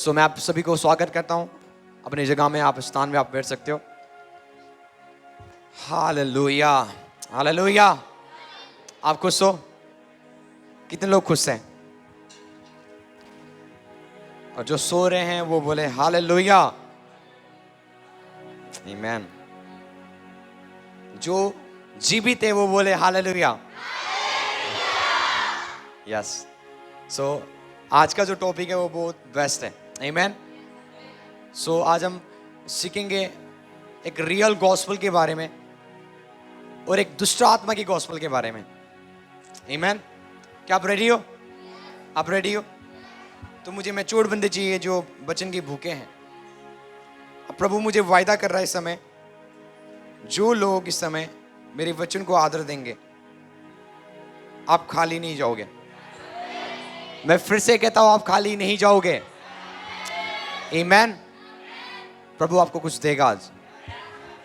सो मैं आप सभी को स्वागत करता हूं अपनी जगह में, आप स्थान में आप बैठ सकते हो। Hallelujah, hallelujah. आप खुश हो? कितने लोग खुश हैं? और जो सो रहे हैं वो बोले हालेलुया, आमीन। जो जीवित है वो बोले हालेलुया, यस। सो आज का जो टॉपिक है वो बहुत बेस्ट है, आमीन। सो आज हम सीखेंगे एक रियल गॉस्पेल के बारे में और एक दुष्ट आत्मा की गॉस्पेल के बारे में, आमीन। क्या आप रेडी हो? आप रेडी हो? तो मुझे मैच्योर बंदे चाहिए जो वचन के भूखे हैं। अब प्रभु मुझे वायदा कर रहा है इस समय, जो लोग इस समय मेरे वचन को आदर देंगे, आप खाली नहीं जाओगे। मैं फिर से कहता हूं, आप खाली नहीं जाओगे, आमीन। प्रभु आपको कुछ देगा आज,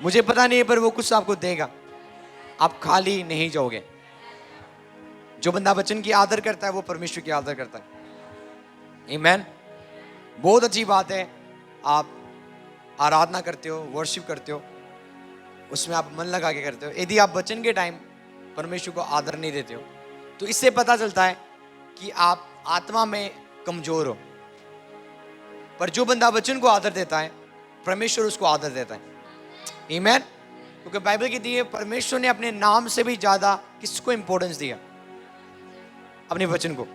मुझे पता नहीं है पर वो कुछ आपको देगा। आप खाली नहीं जाओगे। जो बंदा वचन की आदर करता है वो परमेश्वर की आदर करता है, आमीन। बहुत अच्छी बात है, आप आराधना करते हो, वर्शिप करते हो, उसमें आप मन लगा के करते हो। यदि आप वचन के टाइम परमेश्वर को आदर नहीं देते हो तो इससे पता चलता है कि आप आत्मा में कमजोर हो। पर जो बंदा वचन को आदर देता है, परमेश्वर उसको आदर देता है, आमीन। क्योंकि बाइबल कहती है परमेश्वर ने अपने नाम से भी ज्यादा किसको इंपॉर्टेंस दिया? अपने वचन को।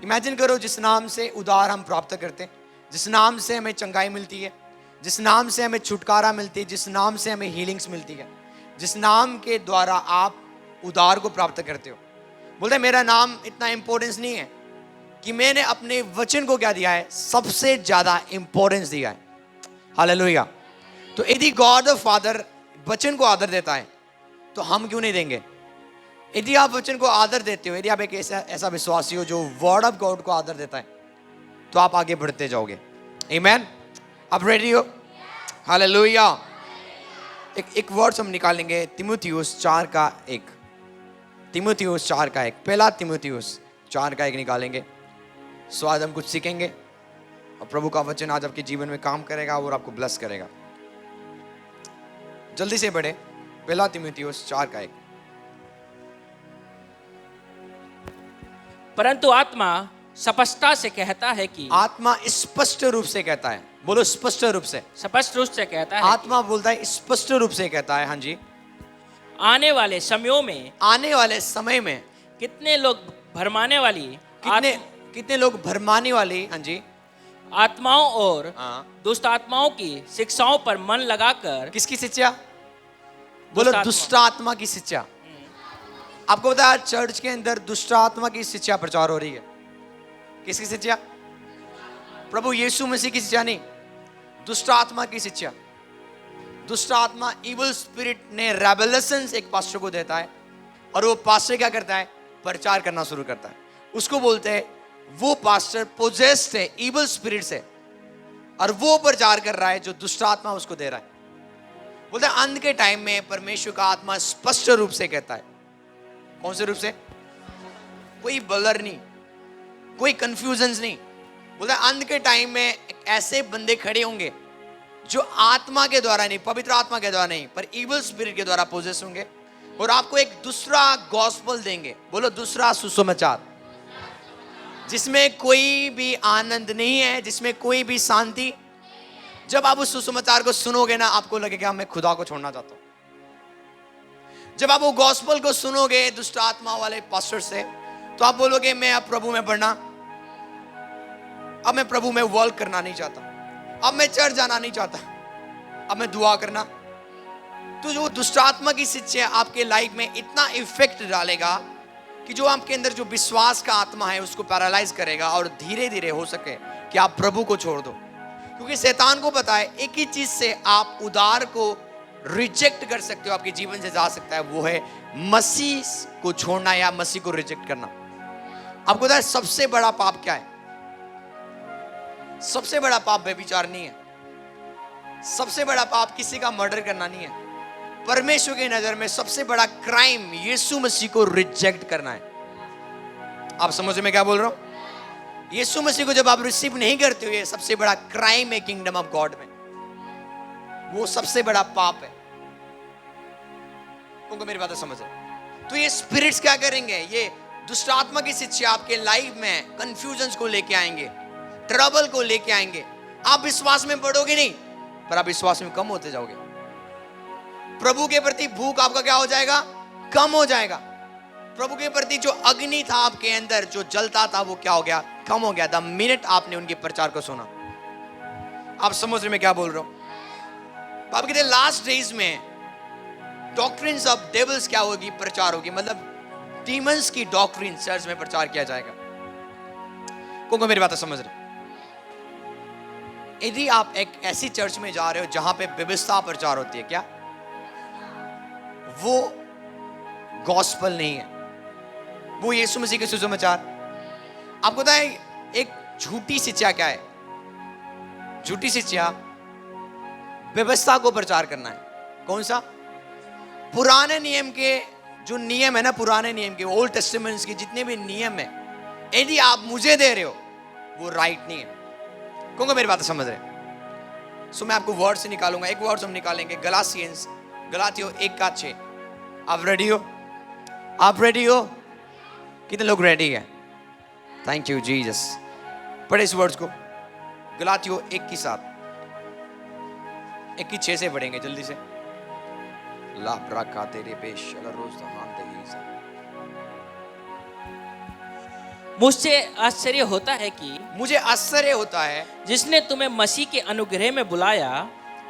इमेजिन करो, जिस नाम से उद्धार हम प्राप्त करते हैं, जिस नाम से हमें चंगाई मिलती है, जिस नाम से हमें छुटकारा मिलती है, जिस नाम से हमें हीलिंग्स मिलती है, जिस नाम के द्वारा आप उद्धार को प्राप्त करते हो। बोलते मेरा नाम इतना इंपॉर्टेंस नहीं है कि मैंने अपने वचन को क्या दिया है, सबसे ज्यादा इंपॉर्टेंस दिया है। हालेलुया। तो यदि गॉड द फादर वचन को आदर देता है तो हम क्यों नहीं देंगे? यदि आप वचन को आदर देते हो, यदि आप एक ऐसा विश्वासी हो जो वर्ड ऑफ गॉड को आदर देता है, तो आप आगे बढ़ते जाओगे, आमीन। आप रेडी हो? हालेलुया। एक वर्ड्स हम निकालेंगे, तीमुथियुस 4:1। तीमुथियुस 4:1, पहला तीमुथियुस 4:1 निकालेंगे। सो आज हम कुछ सीखेंगे और प्रभु का वचन आज आपके जीवन में काम करेगा और आपको ब्लेस करेगा। जल्दी से बढ़े, पहला तीमुथियुस 4:1। परंतु आत्मा स्पष्टता से कहता है कि, आत्मा स्पष्ट रूप से कहता है, बोलो स्पष्ट रूप से। स्पष्ट रूप से कहता है आत्मा बोलता है स्पष्ट रूप से कहता है, हाँ जी। आने वाले समयों में, आने वाले समय में कितने लोग भरमाने वाली कितने लोग भरमाने वाली, हाँ जी, आत्माओं और हाँ। दुष्ट आत्माओं की शिक्षाओं पर मन लगाकर, किसकी शिक्षा? बोलो दुष्ट आत्मा की शिक्षा। आपको पता है चर्च के अंदर दुष्ट आत्मा की शिक्षा प्रचार हो रही है। किसकी शिक्षा? प्रभु यीशु मसीह की शिक्षा नहीं, दुष्ट आत्मा की शिक्षा। दुष्ट आत्मा, इविल स्पिरिट ने रेवलेशन एक पास्टर को देता है और वो पास्टर क्या करता है? प्रचार करना शुरू करता है। उसको बोलते हैं वो पास्टर पोजेस्ड है इविल स्पिरिट से और वो प्रचार कर रहा है जो दुष्ट आत्मा उसको दे रहा है। बोलते हैं अंत के टाइम में परमेश्वर का आत्मा स्पष्ट रूप से कहता है। कौन से रूप से? कोई ब्लर नहीं, कोई कंफ्यूजन नहीं। बोलता है अंत के टाइम में ऐसे बंदे खड़े होंगे जो आत्मा के द्वारा नहीं, पवित्र आत्मा के द्वारा नहीं, पर इविल स्पिरिट के द्वारा पोजेस होंगे और आपको एक दूसरा गॉस्पेल देंगे। बोलो दूसरा सुसमाचार, जिसमें कोई भी आनंद नहीं है, जिसमें कोई भी शांति। जब आप उस सुसमाचार को सुनोगे ना, आपको लगेगा मैं खुदा को छोड़ना चाहता हूं। जब आप वो गॉस्पेल को सुनोगे दुष्ट आत्मा वाले पास्टर से, तो आप बोलोगे मैं अब प्रभु में बढ़ना, अब मैं प्रभु में वर्क करना नहीं चाहता, अब मैं चर्च जाना नहीं चाहता, अब मैं दुआ करना। तो जो दुष्ट आत्मा की शिक्षा आपके लाइफ में इतना इफेक्ट डालेगा कि जो आपके अंदर जो विश्वास का आत्मा है उसको पैरालाइज करेगा और धीरे धीरे हो सके कि आप प्रभु को छोड़ दो। क्योंकि शैतान को पता है एक ही चीज से आप उद्धार को रिजेक्ट कर सकते हो, आपके जीवन से जा सकता है, वो है मसीह को छोड़ना या मसीह को रिजेक्ट करना। आपको पता है सबसे बड़ा पाप क्या है? सबसे बड़ा पाप व्यभिचार नहीं है, सबसे बड़ा पाप किसी का मर्डर करना नहीं है। परमेश्वर की नजर में सबसे बड़ा क्राइम यीशु मसीह को रिजेक्ट करना है। आप समझ में क्या बोल रहा हूं? यीशु मसीह को जब आप रिसीव नहीं करते हो, ये सबसे बड़ा क्राइम है किंगडम ऑफ गॉड में। वो सबसे बड़ा पाप है। उनको मेरी बातें समझ है? तो ये स्पिरिट्स क्या करेंगे? ये दुष्ट आत्मा की शिक्षा आपके लाइफ में कंफ्यूजन को लेके आएंगे, ट्रबल को लेके आएंगे। आप विश्वास में बढ़ोगे नहीं, पर आप विश्वास में कम होते जाओगे। प्रभु के प्रति भूख आपका क्या हो जाएगा? कम हो जाएगा। प्रभु के प्रति जो अग्नि था आपके अंदर, जो जलता था, वो क्या हो गया? कम हो गया। द मिनट आपने उनके प्रचार को सुना। आप समझ रहे मैं क्या बोल रहा हूं? आप कहते हैं लास्ट डेज में डॉक्ट्रिन्स ऑफ डेविल्स क्या होगी? प्रचार होगी, मतलब डीमंस की डॉक्ट्रिन चर्च में प्रचार किया जाएगा। कौन मेरी बात समझ रहे? यदि आप एक ऐसी चर्च में जा रहे हो जहां पे व्यवस्था प्रचार होती है, क्या वो गॉस्पल नहीं है? वो यीशु मसीह के सुसमाचार। आपको पता है एक झूठी शिक्षा क्या है? झूठी शिक्षा व्यवस्था को प्रचार करना है। कौन सा? पुराने नियम के जो नियम है ना, पुराने नियम के, ओल्ड टेस्टामेंट्स के जितने भी नियम है, यदि आप मुझे दे रहे हो, वो राइट नहीं है। कौन मेरी बात समझ रहे? सो मैं आपको वर्ड से निकालूंगा। एक वर्ड हम निकालेंगे, गलातियंस, गलातियों 1:6। आप रेडी हो? आप रेडी हो? कितने लोग रेडी है? Thank you Jesus. पढ़े इस वर्ड्स को, गलातियों 1:7। 1:6 से पढ़ेंगे जल्दी से। ला ब्राका तेरे पेश अगर रोज तो मान दे। मुझसे आश्चर्य होता है कि मुझे आश्चर्य होता है जिसने तुम्हें मसीह के अनुग्रह में बुलाया,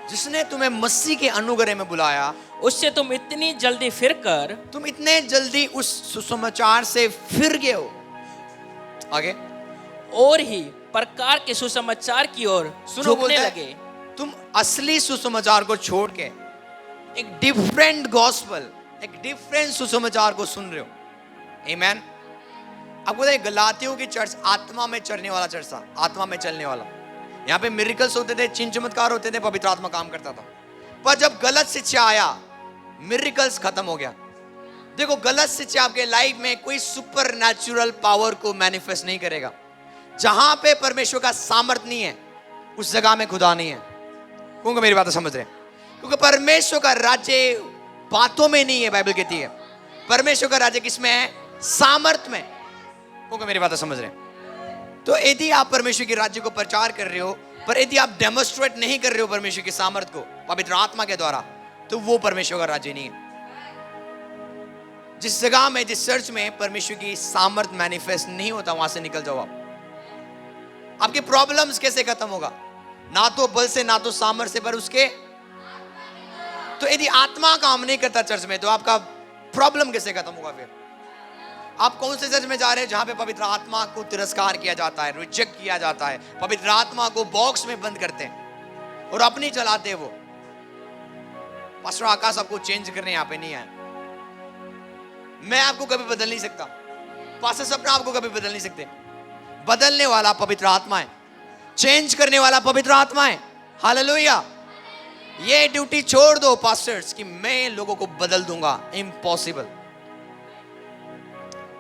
जिसने तुम्हें मसीह के अनुग्रह में बुलाया, उससे तुम इतनी जल्दी फिरकर, तुम इतने जल्दी उस सुसमाचार से फिर गए हो। आगे, और ही प्रकार के सुसमाचार की ओर सुनो, झुकने बोलता है, लगे। तुम असली सुसमाचार को छोड़ के एक डिफरेंट गॉस्पल, एक डिफरेंट सुसमाचार को सुन रहे हो। आमेन। आपको पता है गलातियों की चर्च आत्मा में चलने वाला चर्च था, आत्मा में चलने वाला। यहाँ पे मिरेकल्स होते थे, चिन्ह चमत्कार होते थे, पवित्र आत्मा काम करता था। पर जब गलत शिक्षा आया, मिरेकल्स खत्म हो गया। देखो, गलत शिक्षा आपके लाइफ में कोई सुपर नेचुरल पावर को मैनिफेस्ट नहीं करेगा। जहां पे परमेश्वर का सामर्थ नहीं है, उस जगह में खुदा नहीं है। क्योंकि मेरी बात समझ रहे हैं? क्योंकि परमेश्वर का राज्य बातों में नहीं है, बाइबल कहती है। परमेश्वर का राज्य किसमें है? सामर्थ में। क्योंकि मेरी बात समझ रहे हैं? तो यदि आप परमेश्वर के राज्य को प्रचार कर रहे हो, पर यदि आप डेमोस्ट्रेट नहीं कर रहे हो परमेश्वर के सामर्थ को पवित्र आत्मा के द्वारा, तो वो परमेश्वर का राज्य नहीं है। जिस जगह में, जिस चर्च में परमेश्वर की सामर्थ मैनिफेस्ट नहीं होता, वहां से निकल जाओ आप। आपके प्रॉब्लम्स कैसे खत्म होगा? ना तो बल से, ना तो सामर्थ से, पर उसके। तो यदि आत्मा काम नहीं करता चर्च में, तो आपका प्रॉब्लम कैसे खत्म होगा? फिर आप कौन से चर्च में जा रहे हैं जहां पे पवित्र आत्मा को तिरस्कार किया जाता है, रिजेक्ट किया जाता है, पवित्र आत्मा को बॉक्स में बंद करते हैं और अपनी चलाते हैं वो। पास्टर आकाश आपको चेंज करने यहाँ पे नहीं आया। मैं आपको कभी बदल नहीं सकता, पास्टर सपना आपको कभी बदल नहीं सकते। बदलने वाला पवित्र आत्मा है, चेंज करने वाला पवित्र आत्मा है। हालेलुया। ये ड्यूटी छोड़ दो पास्टर्स कि मैं लोगों को बदल दूंगा, इम्पॉसिबल।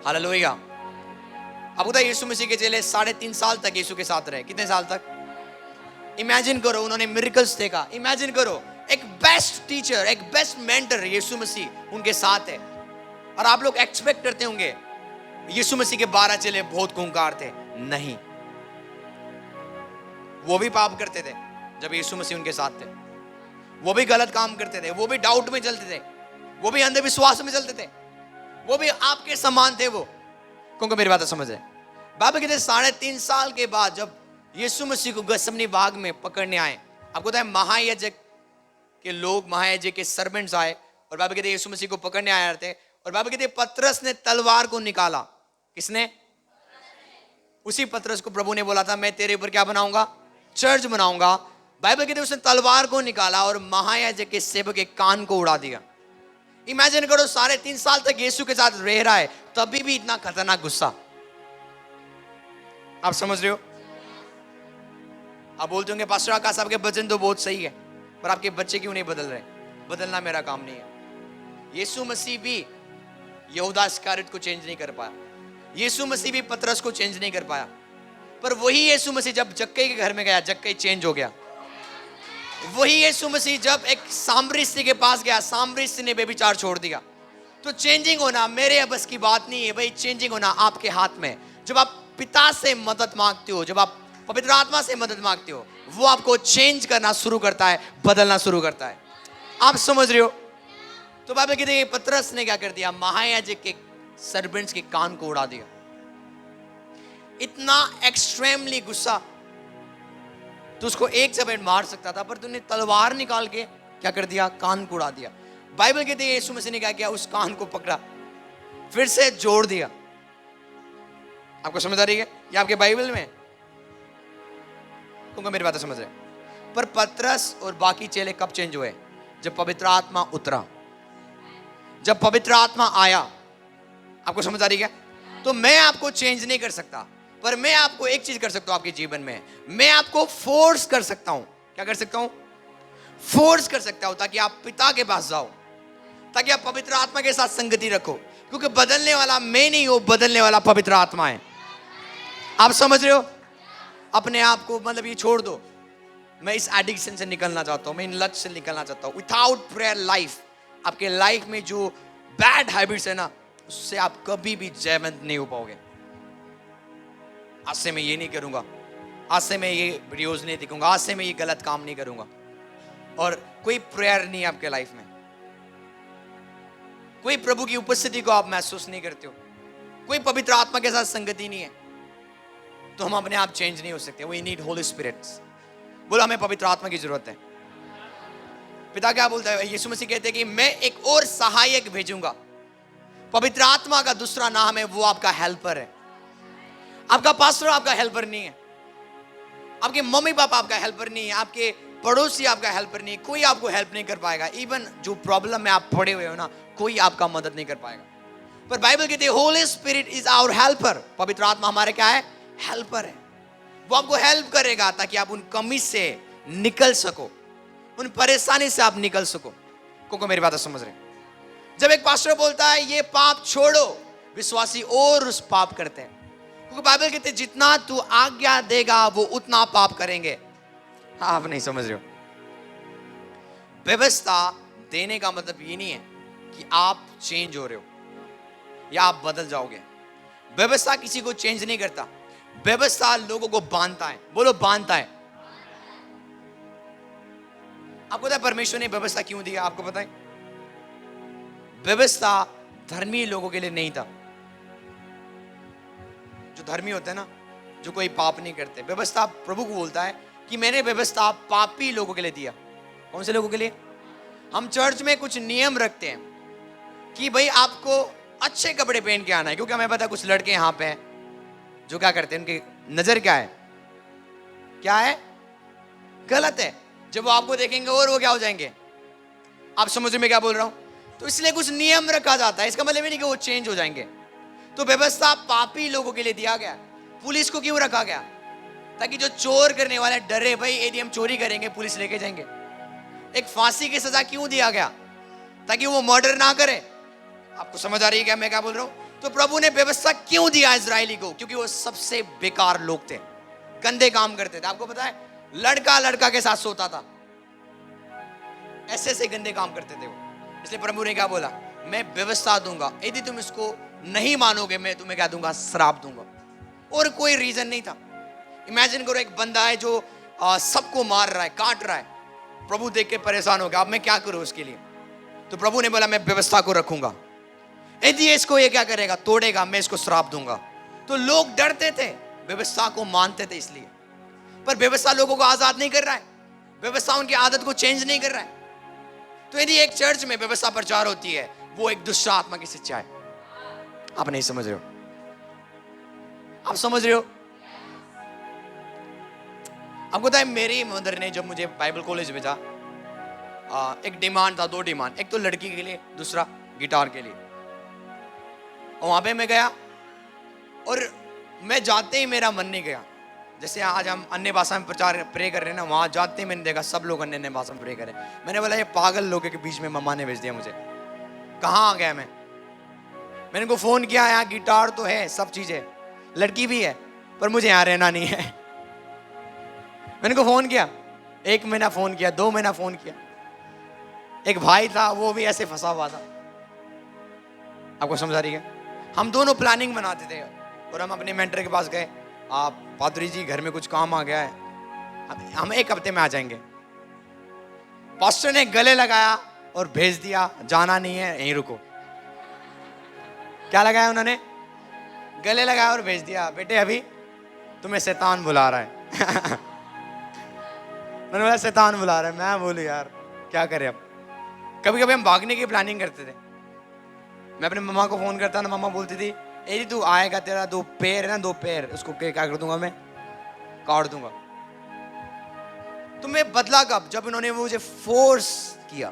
हालेलुया। अब बताइए, यीशु मसीह के चेले 3.5 साल तक यीशु के साथ रहे। कितने साल तक? इमेजिन करो, उन्होंने मिरेकल्स देखा। इमेजिन करो, एक बेस्ट टीचर, एक बेस्ट मेंटर यीशु मसीह उनके साथ है। और आप लोग एक्सपेक्ट करते होंगे यीशु मसीह के 12 चेले बहुत खूंखार थे। नहीं, वो भी पाप करते थे जब यीशु मसीह उनके साथ थे। वो भी गलत काम करते थे, वो भी डाउट में चलते थे, वो भी अंधविश्वास में चलते थे, वो भी आपके समान थे। वो क्योंकि मेरी बात समझ है? बाइबल कहते हैं 3.5 साल के बाद जब यीशु मसीह को गसमनी बाग में पकड़ने आए, आपको पता है महायाजक के लोग, महायाजक के सर्वेंट्स आए और बाइबल कहते हैं यीशु मसीह को पकड़ने आए थे। और बाइबल कहते हैं पतरस ने तलवार को निकाला। किसने? उसी पतरस को प्रभु ने बोला था, मैं तेरे ऊपर क्या बनाऊंगा? चर्च बनाऊंगा। बाइबल कहते हैं उसने तलवार को निकाला और महायाजक के सेवक के कान को उड़ा दिया। इमेजिन करो, 3.5 साल तक यीशु के साथ रह रहा है, तभी भी इतना खतरनाक गुस्सा। आप समझ रहे हो? आप बोलते होंगे पास्टर आकाश आपके वचन तो बहुत सही है, पर आपके बच्चे क्यों नहीं बदल रहे? बदलना मेरा काम नहीं है। यीशु मसीह भी यहूदा इस्करियोत को चेंज नहीं कर पाया। यीशु मसीह भी पतरस को चेंज नहीं कर पाया। पर वही यीशु मसीह जब जक्कई के घर में गया, जक्कई चेंज हो गया। वही यीशु मसीह जब एक सामरी स्त्री के पास गया, सामरी स्त्री ने बेविचार छोड़ दिया। तो चेंजिंग होना मेरे बस की बात नहीं है भाई, चेंजिंग होना आपके हाथ में। जब आप पिता से मदद मांगते हो, जब आप पवित्र आत्मा से मदद मांगते हो, वो आपको चेंज करना शुरू करता है, बदलना शुरू करता है। आप समझ रहे हो? तो बाइबल कहती है पतरस ने क्या कर दिया, महायाजक के सर्वेंट्स के कान को उड़ा दिया। इतना एक्सट्रीमली गुस्सा, तो उसको एक चपेट मार सकता था, पर तूने तलवार निकाल के क्या कर दिया, कान को उड़ा दिया। बाइबल कहती है यीशु मसीह ने क्या किया, उस कान को पकड़ा, फिर से जोड़ दिया। आपको समझ आ रही है? ये आपके बाइबल में, क्योंकि मेरी बातें समझ रहे? पर पतरस और बाकी चेले कब चेंज हुए? जब पवित्र आत्मा उतरा, जब पवित्र आत्मा आया। आपको समझ आ रही है? तो मैं आपको चेंज नहीं कर सकता, पर मैं आपको एक चीज कर सकता हूं आपके जीवन में, मैं आपको फोर्स कर सकता हूं। क्या कर सकता हूं? फोर्स कर सकता हूं, ताकि आप पिता के पास जाओ, ताकि आप पवित्र आत्मा के साथ संगति रखो। क्योंकि बदलने वाला मैं नहीं हूं, बदलने वाला पवित्र आत्मा है। आप समझ रहे हो? अपने आप को मतलब ये छोड़ दो। मैं इस एडिक्शन से निकलना चाहता हूं, मैं इन लत से निकलना चाहता हूं। विदाउट प्रेयर लाइफ, आपके लाइफ में जो बैड हैबिट्स है ना, उससे आप कभी भी जयवंत नहीं हो पाओगे। आज से मैं ये नहीं करूंगा, आज से मैं ये वीडियोस नहीं देखूंगा, आज से मैं ये गलत काम नहीं करूंगा। और कोई प्रेयर नहीं है आपके लाइफ में, कोई प्रभु की उपस्थिति को आप महसूस नहीं करते हो, कोई पवित्र आत्मा के साथ संगति नहीं है, तो हम अपने आप चेंज नहीं हो सकते। We need holy spirit. बोलो हमें पवित्र आत्मा की जरूरत है। पिता क्या बोलता है? यीशु मसीह कहते हैं कि मैं एक और सहायक भेजूंगा। पवित्र आत्मा का दूसरा नाम है, वो आपका हेल्पर है। आपका पास्टर आपका हेल्पर नहीं है, आपके मम्मी पापा आपका हेल्पर नहीं है, आपके पड़ोसी आपका हेल्पर नहीं है। कोई आपको हेल्प नहीं कर पाएगा। इवन जो प्रॉब्लम में आप पड़े हुए हो ना, कोई आपका मदद नहीं कर पाएगा। पर बाइबल कहती है holy spirit is our helper. पवित्र आत्मा हमारे क्या है? हेल्पर है। वो आपको हेल्प करेगा ताकि आप उन कमी से निकल सको, उन परेशानी से आप निकल सको। को मेरी बात समझ रहे? जब एक पास्टर बोलता है ये पाप छोड़ो, विश्वासी और उस पाप करते हैं। क्योंकि बाइबल कहते हैं जितना तू आज्ञा देगा वो उतना पाप करेंगे। हाँ, आप नहीं समझ रहे हो? व्यवस्था देने का मतलब ये नहीं है कि आप चेंज हो रहे हो या आप बदल जाओगे। व्यवस्था किसी को चेंज नहीं करता, व्यवस्था लोगों को बांधता है। बोलो बांधता है। आपको पता है परमेश्वर ने व्यवस्था क्यों दिया? आपको पता है? व्यवस्था धर्मी लोगों के लिए नहीं था। जो धर्मी होते हैं ना, जो कोई पाप नहीं करते, व्यवस्था प्रभु को बोलता है कि मैंने व्यवस्था पापी लोगों के लिए दिया। कौन से लोगों के लिए? हम चर्च में कुछ नियम रखते हैं कि भाई आपको अच्छे कपड़े पहन के आना है, क्योंकि हमें पता है कुछ लड़के यहाँ पे हैं जो क्या करते हैं, उनकी नजर क्या है? क्या है? गलत है। जब वो आपको देखेंगे और वो क्या हो जाएंगे? आप समझ में क्या बोल रहा हूं? तो इसलिए कुछ नियम रखा जाता है। इसका मतलब नहीं कि वो चेंज हो जाएंगे। तो व्यवस्था पापी लोगों के लिए दिया गया। पुलिस को क्यों रखा गया? ताकि जो चोर करने वाले डरे, भाई यदि हम चोरी करेंगे पुलिस लेके जाएंगे। एक फांसी की सजा क्यों दिया गया? ताकि वो मर्डर ना करे। आपको समझ आ रही है क्या मैं क्या बोल रहा हूं? तो प्रभु ने व्यवस्था क्यों दिया इजरायली को? क्योंकि वो सबसे बेकार लोग थे, गंदे काम करते थे। आपको पता है लड़का लड़का के साथ सोता था, ऐसे ऐसे गंदे काम करते थे वो। इसलिए प्रभु ने क्या बोला? मैं व्यवस्था दूंगा, यदि तुम इसको नहीं मानोगे मैं तुम्हें क्या दूंगा? श्राप दूंगा। और कोई रीजन नहीं था। इमेजिन करो एक बंदा है जो सबको मार रहा है, काट रहा है। प्रभु देख के परेशान हो गया, अब मैं क्या करूं उसके लिए? तो प्रभु ने बोला मैं व्यवस्था को रखूंगा, यदि इसको ये क्या करेगा, तोड़ेगा, मैं इसको श्राप दूंगा। तो लोग डरते थे, व्यवस्था को मानते थे इसलिए। पर व्यवस्था लोगों को आजाद नहीं कर रहा है, व्यवस्था उनकी आदत को चेंज नहीं कर रहा है। तो यदि एक चर्च में व्यवस्था प्रचार होती है, वो एक दुष्ट आत्मा की शिक्षा है। आप नहीं समझ रहे हो? आप समझ रहे हो? आपको पता है मेरी मदर ने जब मुझे बाइबल कॉलेज भेजा, एक डिमांड था, 2 डिमांड, एक तो लड़की के लिए, दूसरा गिटार के लिए। और वहां पे मैं गया और मैं जाते ही मेरा मन नहीं गया। जैसे आज हम अन्य भाषा में प्रचार प्रे कर रहे हैं ना, वहां जाते ही मैंने देखा सब लोग अन्य भाषा में प्रे कर रहे हैं। मैंने बोला ये पागल लोगों के बीच में मम्मा ने भेज दिया मुझे, कहाँ आ गया मैं? मैंने उनको फोन किया, यहाँ गिटार तो है, सब चीजें, लड़की भी है, पर मुझे यहाँ रहना नहीं है। मैंने को फोन किया, 1 महीना फोन किया, 2 महीना फोन किया। एक भाई था, वो भी ऐसे फंसा हुआ था। आपको समझ आ रही है? हम दोनों प्लानिंग बनाते थे और हम अपने मेंटर के पास गए, आप पादरी जी घर में कुछ काम आ गया है, हम 1 हफ्ते में आ जाएंगे। पास्टर ने गले लगाया और भेज दिया, जाना नहीं है, यहीं रुको। क्या लगाया उन्होंने? गले लगाया और भेज दिया, बेटे अभी तुम्हें शैतान बुला रहा है। मैंने बोला शैतान बुला रहा है? मैं बोलूं यार क्या करें अब। कभी कभी हम भागने की प्लानिंग करते थे। मैं अपने मम्मा को फोन करता ना, मम्मा बोलती थी एरी तू आएगा, तेरा 2 पैर है ना, 2 पैर, उसको क्या कर दूंगा मैं, काट दूंगा। तुम्हें बदला कब? जब इन्होंने मुझे फोर्स किया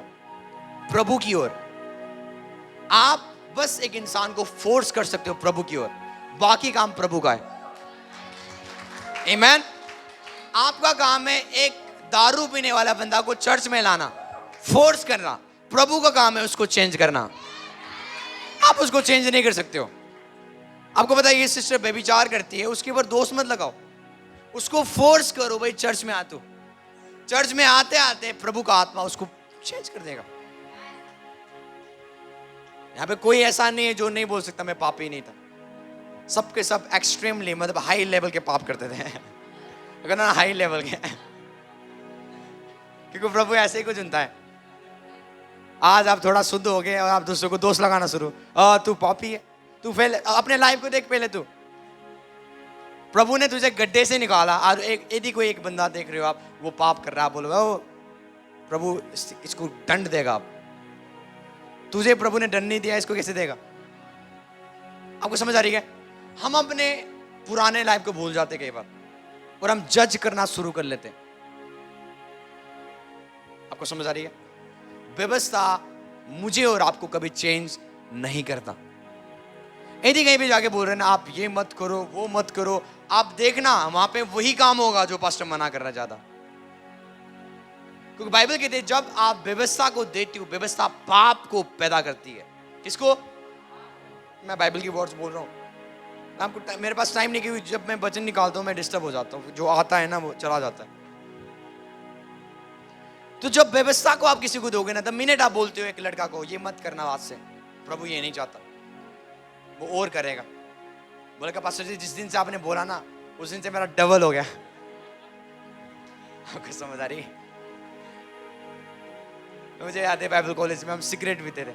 प्रभु की ओर। आप बस एक इंसान को फोर्स कर सकते हो प्रभु की ओर, बाकी काम प्रभु का है। आमीन। आपका काम है एक दारू पीने वाला बंदा को चर्च में लाना, फोर्स करना। प्रभु का काम है उसको चेंज करना। आप उसको चेंज नहीं कर सकते हो। आपको पता है ये सिस्टर व्यभिचार करती है, उसके ऊपर दोष मत लगाओ, उसको फोर्स करो, भाई चर्च में आ तू। चर्च में आते आते प्रभु का आत्मा उसको चेंज कर देगा। यहां पे कोई ऐसा नहीं है जो नहीं बोल सकता मैं पापी नहीं था। सबके सब एक्सट्रीमली, मतलब हाई लेवल के पाप करते थे। अगर ना हाई लेवल के, क्योंकि प्रभु ऐसे ही कुछ चुनता है। आज आप थोड़ा शुद्ध हो गए और आप दूसरों को दोष लगाना शुरू, तू पापी है, तू फेल। अपने लाइफ को देख पहले तू। प्रभु ने तुझे गड्ढे से निकाला और यदि कोई एक बंदा देख रहे हो आप वो पाप कर रहा है, बोलो ओ प्रभु इसको दंड देगा। आप तुझे प्रभु ने दंड नहीं दिया, इसको कैसे देगा? आपको समझ आ रही है? हम अपने पुराने लाइफ को भूल जाते कई बार और हम जज करना शुरू कर लेते। आपको समझ आ रही है? व्यवस्था मुझे और आपको कभी चेंज नहीं करता। यदि कहीं भी जाके बोल रहे ना आप ये मत करो वो मत करो, आप देखना वहां पे वही काम होगा जो पास्टर मना करना चाहता। क्योंकि बाइबल कहती है जब आप व्यवस्था को देती हो, व्यवस्था पाप को पैदा करती है। किसको? मैं बाइबल की वर्ड्स बोल रहा हूं। आपको मेरे पास टाइम नहीं, क्योंकि जब मैं वचन निकालता हूं मैं डिस्टर्ब हो जाता हूं, जो आता है ना वो चला जाता है। तो जब व्यवस्था को आप किसी को दोगे ना, तब मिनट आप बोलते हो एक लड़का को ये मत करना, आज से प्रभु ये नहीं चाहता, वो और करेगा। बोले का पास्टर जी जिस दिन से आपने बोला ना उस दिन से मेरा डबल हो गया। आपको समझ आ रही है? तो मुझे याद है बाइबल कॉलेज में हम सिगरेट पीते थे।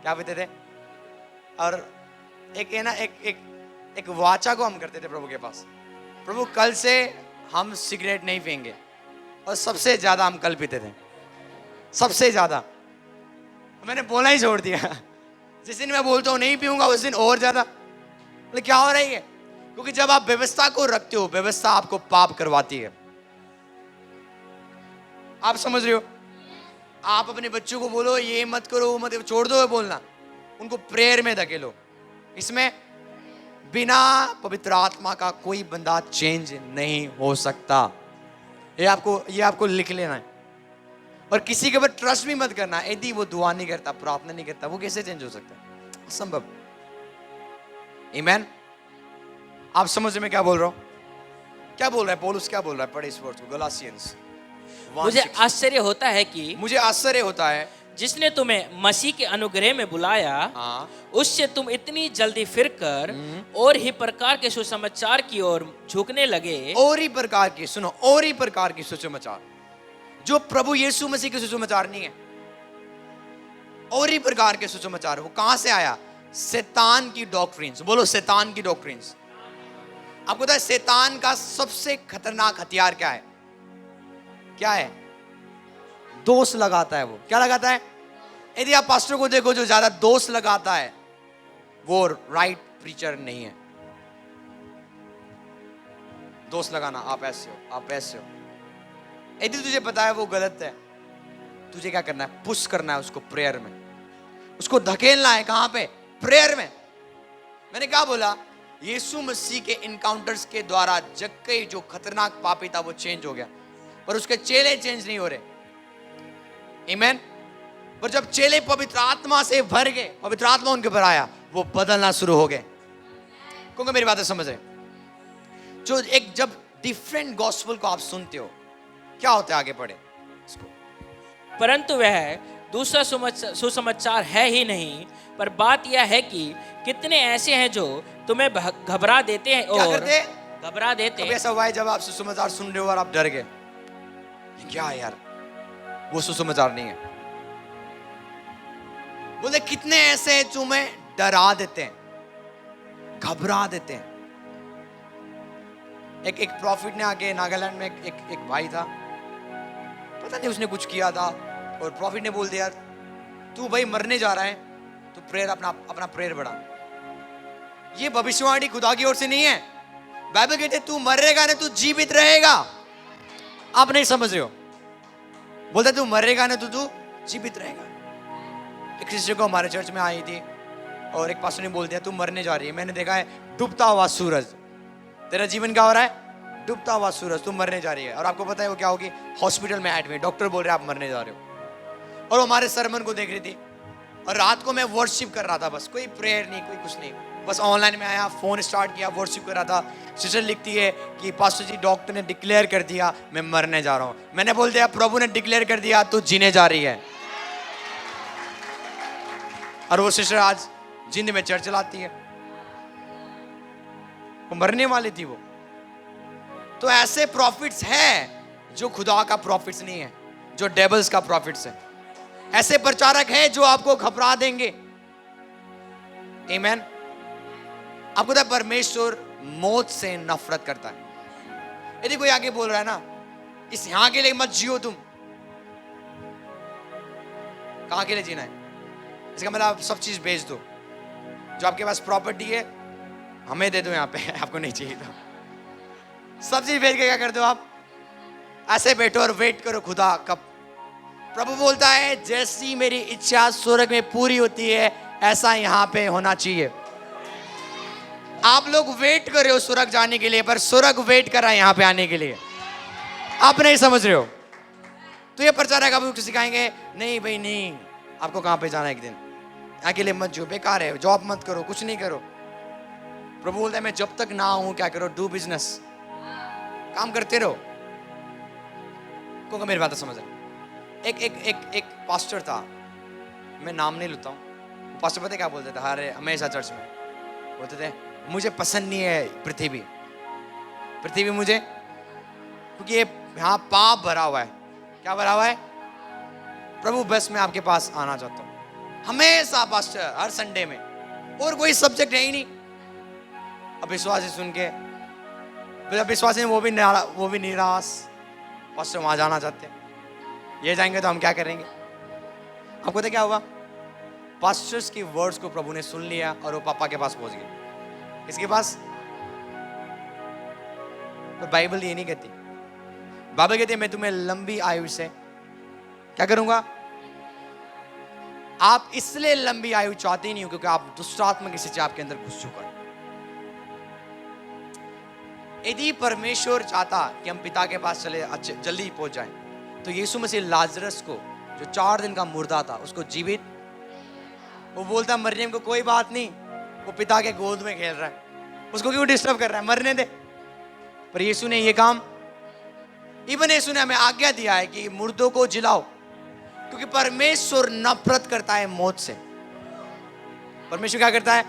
क्या पीते थे? और एक है ना एक वाचा को हम करते थे प्रभु के पास, प्रभु कल से हम सिगरेट नहीं पिएंगे। और सबसे ज्यादा हम कल पीते थे, सबसे ज्यादा। मैंने बोलना ही छोड़ दिया। जिस दिन मैं बोलता हूँ नहीं पीऊंगा उस दिन और ज्यादा। बोले क्या हो रही है? क्योंकि जब आप व्यवस्था को रखते हो, व्यवस्था आपको पाप करवाती है। आप समझ रहे हो? आप अपने बच्चों को बोलो ये मत करो वो मत, छोड़ दो बोलना, उनको प्रेयर में धकेलो। इसमें बिना पवित्र आत्मा का कोई बंदा चेंज नहीं हो सकता। ये आपको लिख लेना है। और किसी के ऊपर ट्रस्ट भी मत करना। यदि वो दुआ नहीं करता, प्रार्थना नहीं करता, वो कैसे चेंज हो सकता है? असंभव। आमीन। आप समझ में क्या बोल रहा हूं? क्या बोल रहा है पौलुस? क्या बोल रहा है? पढ़े इस वर्ड को, गलातियंस। मुझे आश्चर्य होता है जिसने तुम्हें मसीह के अनुग्रह में बुलाया, उससे तुम इतनी जल्दी फिरकर और ही प्रकार के सुसमाचार की ओर झुकने लगे। और ही प्रकार की, सुनो, और ही प्रकार की सुसमाचार, जो प्रभु यीशु मसीह के सुसमाचार नहीं है। और ही प्रकार के सुसमाचार वो कहां से आया? शैतान की डॉक्ट्रिन्स। बोलो शैतान की डॉक्ट्रिन्स। आपको पता है शैतान का सबसे खतरनाक हथियार क्या है? क्या है? दोष लगाता है। वो क्या लगाता है? यदि आप पास्टर को देखो जो ज्यादा दोष लगाता है वो राइट प्रीचर नहीं है। दोष लगाना, आप ऐसे हो, आप ऐसे हो। यदि तुझे पता है वो गलत है, तुझे क्या करना है? पुश करना है उसको प्रेयर में, उसको धकेलना है। कहां पे? प्रेयर में। मैंने क्या बोला? यीशु मसीह के इनकाउंटर्स के द्वारा जक्कई जो खतरनाक पापी था वो चेंज हो गया, पर उसके चेले चेंज नहीं हो रहे। आमीन। पर जब चेले पवित्र आत्मा से भर गए, पवित्र आत्मा उनके ऊपर आया, वो बदलना शुरू हो गए। क्योंकि मेरी बातें समझ रहे? जो एक जब डिफरेंट गॉस्पेल को आप सुनते हो, क्या होता है? आगे पढ़े इसको। परंतु वह दूसरा सुसमाचार है ही नहीं, पर बात यह है कि कितने ऐसे हैं जो तुम्हें घबरा देते हैं क्या और करते? घबरा देते कभी हैं। ऐसा हुआ है जब आप सुसमाचार सुन रहे हो और आप डर गए? क्या है यार, वो सुसमाचार नहीं है। बोले कितने ऐसे हैं जो तुम्हें डरा देते हैं, घबरा देते हैं। एक प्रॉफिट ने आके नागालैंड में एक भाई था, पता नहीं उसने कुछ किया था, और प्रॉफिट ने बोल दिया तू भाई मरने जा रहा है, तू प्रेयर अपना प्रेयर बढ़ा। ये भविष्यवाणी खुदा की ओर से नहीं है। बाइबल कहते है तू मरेगा ना, तू जीवित रहेगा। आप नहीं समझ रहे हो। बोलता तू मरेगा ना, तू जीवित रहेगा। एक सिस्टर को हमारे चर्च में आई थी और एक पास्टर ने बोल दिया तू मरने जा रही है। मैंने देखा है डूबता हुआ सूरज, तेरा जीवन क्या हो रहा है? डूबता हुआ सूरज, तू मरने जा रही है। और आपको पता है वो क्या होगी? हॉस्पिटल में एडमिट, डॉक्टर बोल रहे हैं आप मरने जा रहे हो। और वो हमारे सरमन को देख रही थी, और रात को मैं वर्शिप कर रहा था, बस कोई प्रेयर नहीं, कोई कुछ नहीं, बस ऑनलाइन में आया, फोन स्टार्ट किया, वर्शिप कर रहा था। सिस्टर लिखती है कि पास्टर जी डॉक्टर ने डिक्लेयर कर दिया मैं मरने जा रहा हूं। मैंने बोल दिया प्रभु ने डिक्लेयर कर दिया तू जीने जा रही है। और वो सिस्टर आज जिंद में चर्च चलाती है। वो मरने वाली थी वो। तो ऐसे प्रॉफिट्स हैं जो खुदा का प्रॉफिट्स नहीं है, जो डेविल्स का प्रॉफिट्स है। ऐसे प्रचारक हैं जो आपको घबरा देंगे। आमीन। आपको पता है परमेश्वर मौत से नफरत करता है। यदि कोई आगे बोल रहा है ना इस यहां के लिए मत जियो, तुम कहां के लिए जीना है? इसका मतलब आप सब चीज बेच दो, जो आपके पास प्रॉपर्टी है हमें दे दो, यहाँ पे आपको नहीं चाहिए तो सब चीज बेच के क्या कर दो आप? ऐसे बैठो और वेट करो खुदा कब। प्रभु बोलता है जैसी मेरी इच्छा स्वर्ग में पूरी होती है ऐसा यहाँ पे होना चाहिए। आप लोग वेट कर रहे हो स्वर्ग जाने के लिए, पर स्वर्ग वेट कर रहा है यहाँ पे आने के लिए। आप नहीं समझ रहे हो। तो ये प्रचारक आपको सिखाएंगे नहीं भाई नहीं, आपको कहाँ पे जाना है एक दिन, अकेले मत जो, बेकार है, जॉब मत करो, कुछ नहीं करो। प्रभु बोलता है मैं जब तक ना हूं क्या करो? डू बिजनेस, काम करते रहो। को मेरी बात समझ रहे? एक पास्टर था, मैं नाम नहीं लेता हूँ। पास्टर पता क्या बोलते थे हमेशा चर्च में? बोलते थे मुझे पसंद नहीं है पृथ्वी मुझे, क्योंकि ये यहाँ पाप भरा हुआ है। क्या भरा हुआ है? प्रभु बस मैं आपके पास आना चाहता हूँ। हमेशा पास्टर हर संडे में, और कोई सब्जेक्ट है ही नहीं। अब विश्वासी सुन के विश्वासी वो भी निराश, पास्टर वहां जाना चाहते हैं, ये जाएंगे तो हम क्या करेंगे? आपको पता क्या हुआ? पास्टर्स की वर्ड्स को प्रभु ने सुन लिया और वो पापा के पास पहुंच गए। किसके पास? तो बाइबल ये नहीं कहती। बाइबल कहती है मैं तुम्हें लंबी आयु से क्या करूंगा? आप इसलिए लंबी आयु चाहते नहीं हो क्योंकि आप दुष्ट आत्मा किसी चीज आपके अंदर घुस चुका है। यदि परमेश्वर चाहता कि हम पिता के पास चले अच्छे जल्दी पहुंच जाएं, तो यीशु मसीह लाजरस को जो 4 दिन का मुर्दा था उसको जीवित, वो बोलता मरियम को कोई बात नहीं, वो पिता के गोद में खेल रहा है, उसको क्यों डिस्टर्ब कर रहा है, मरने दे। पर यीशु ने ये काम, इवन यीशु ने हमें आज्ञा दिया है कि मुर्दों को जिलाओ, क्योंकि परमेश्वर नफरत करता है मौत से। परमेश्वर क्या करता है?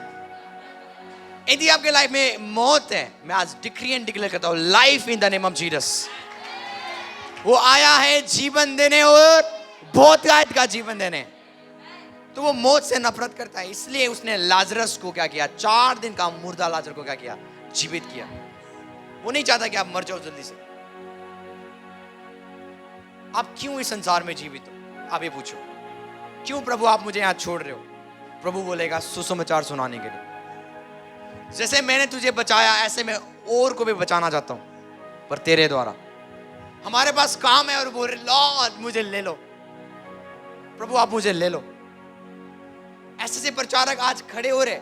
यदि आपके लाइफ में मौत है, मैं आज डिक्री एंड डिक्लेयर करता हूं life in the name of Jesus. वो आया है जीवन देने और बहुतायत का जीवन देने। तो वो मौत से नफरत करता है, इसलिए उसने लाजरस को क्या किया? 4 दिन का मुर्दा लाजर को क्या किया? जीवित किया। वो नहीं चाहता कि आप मर जाओ जल्दी से। आप क्यों इस संसार में जीवित हो? आप ये पूछो, क्यों प्रभु आप मुझे यहां छोड़ रहे हो? प्रभु बोलेगा सुसमाचार सुनाने के लिए। जैसे मैंने तुझे बचाया ऐसे मैं और को भी बचाना चाहता हूं, पर तेरे द्वारा। हमारे पास काम है और बोल रहे लॉर्ड मुझे ले लो, प्रभु आप मुझे ले लो। ऐसे से प्रचारक आज खड़े हो रहे।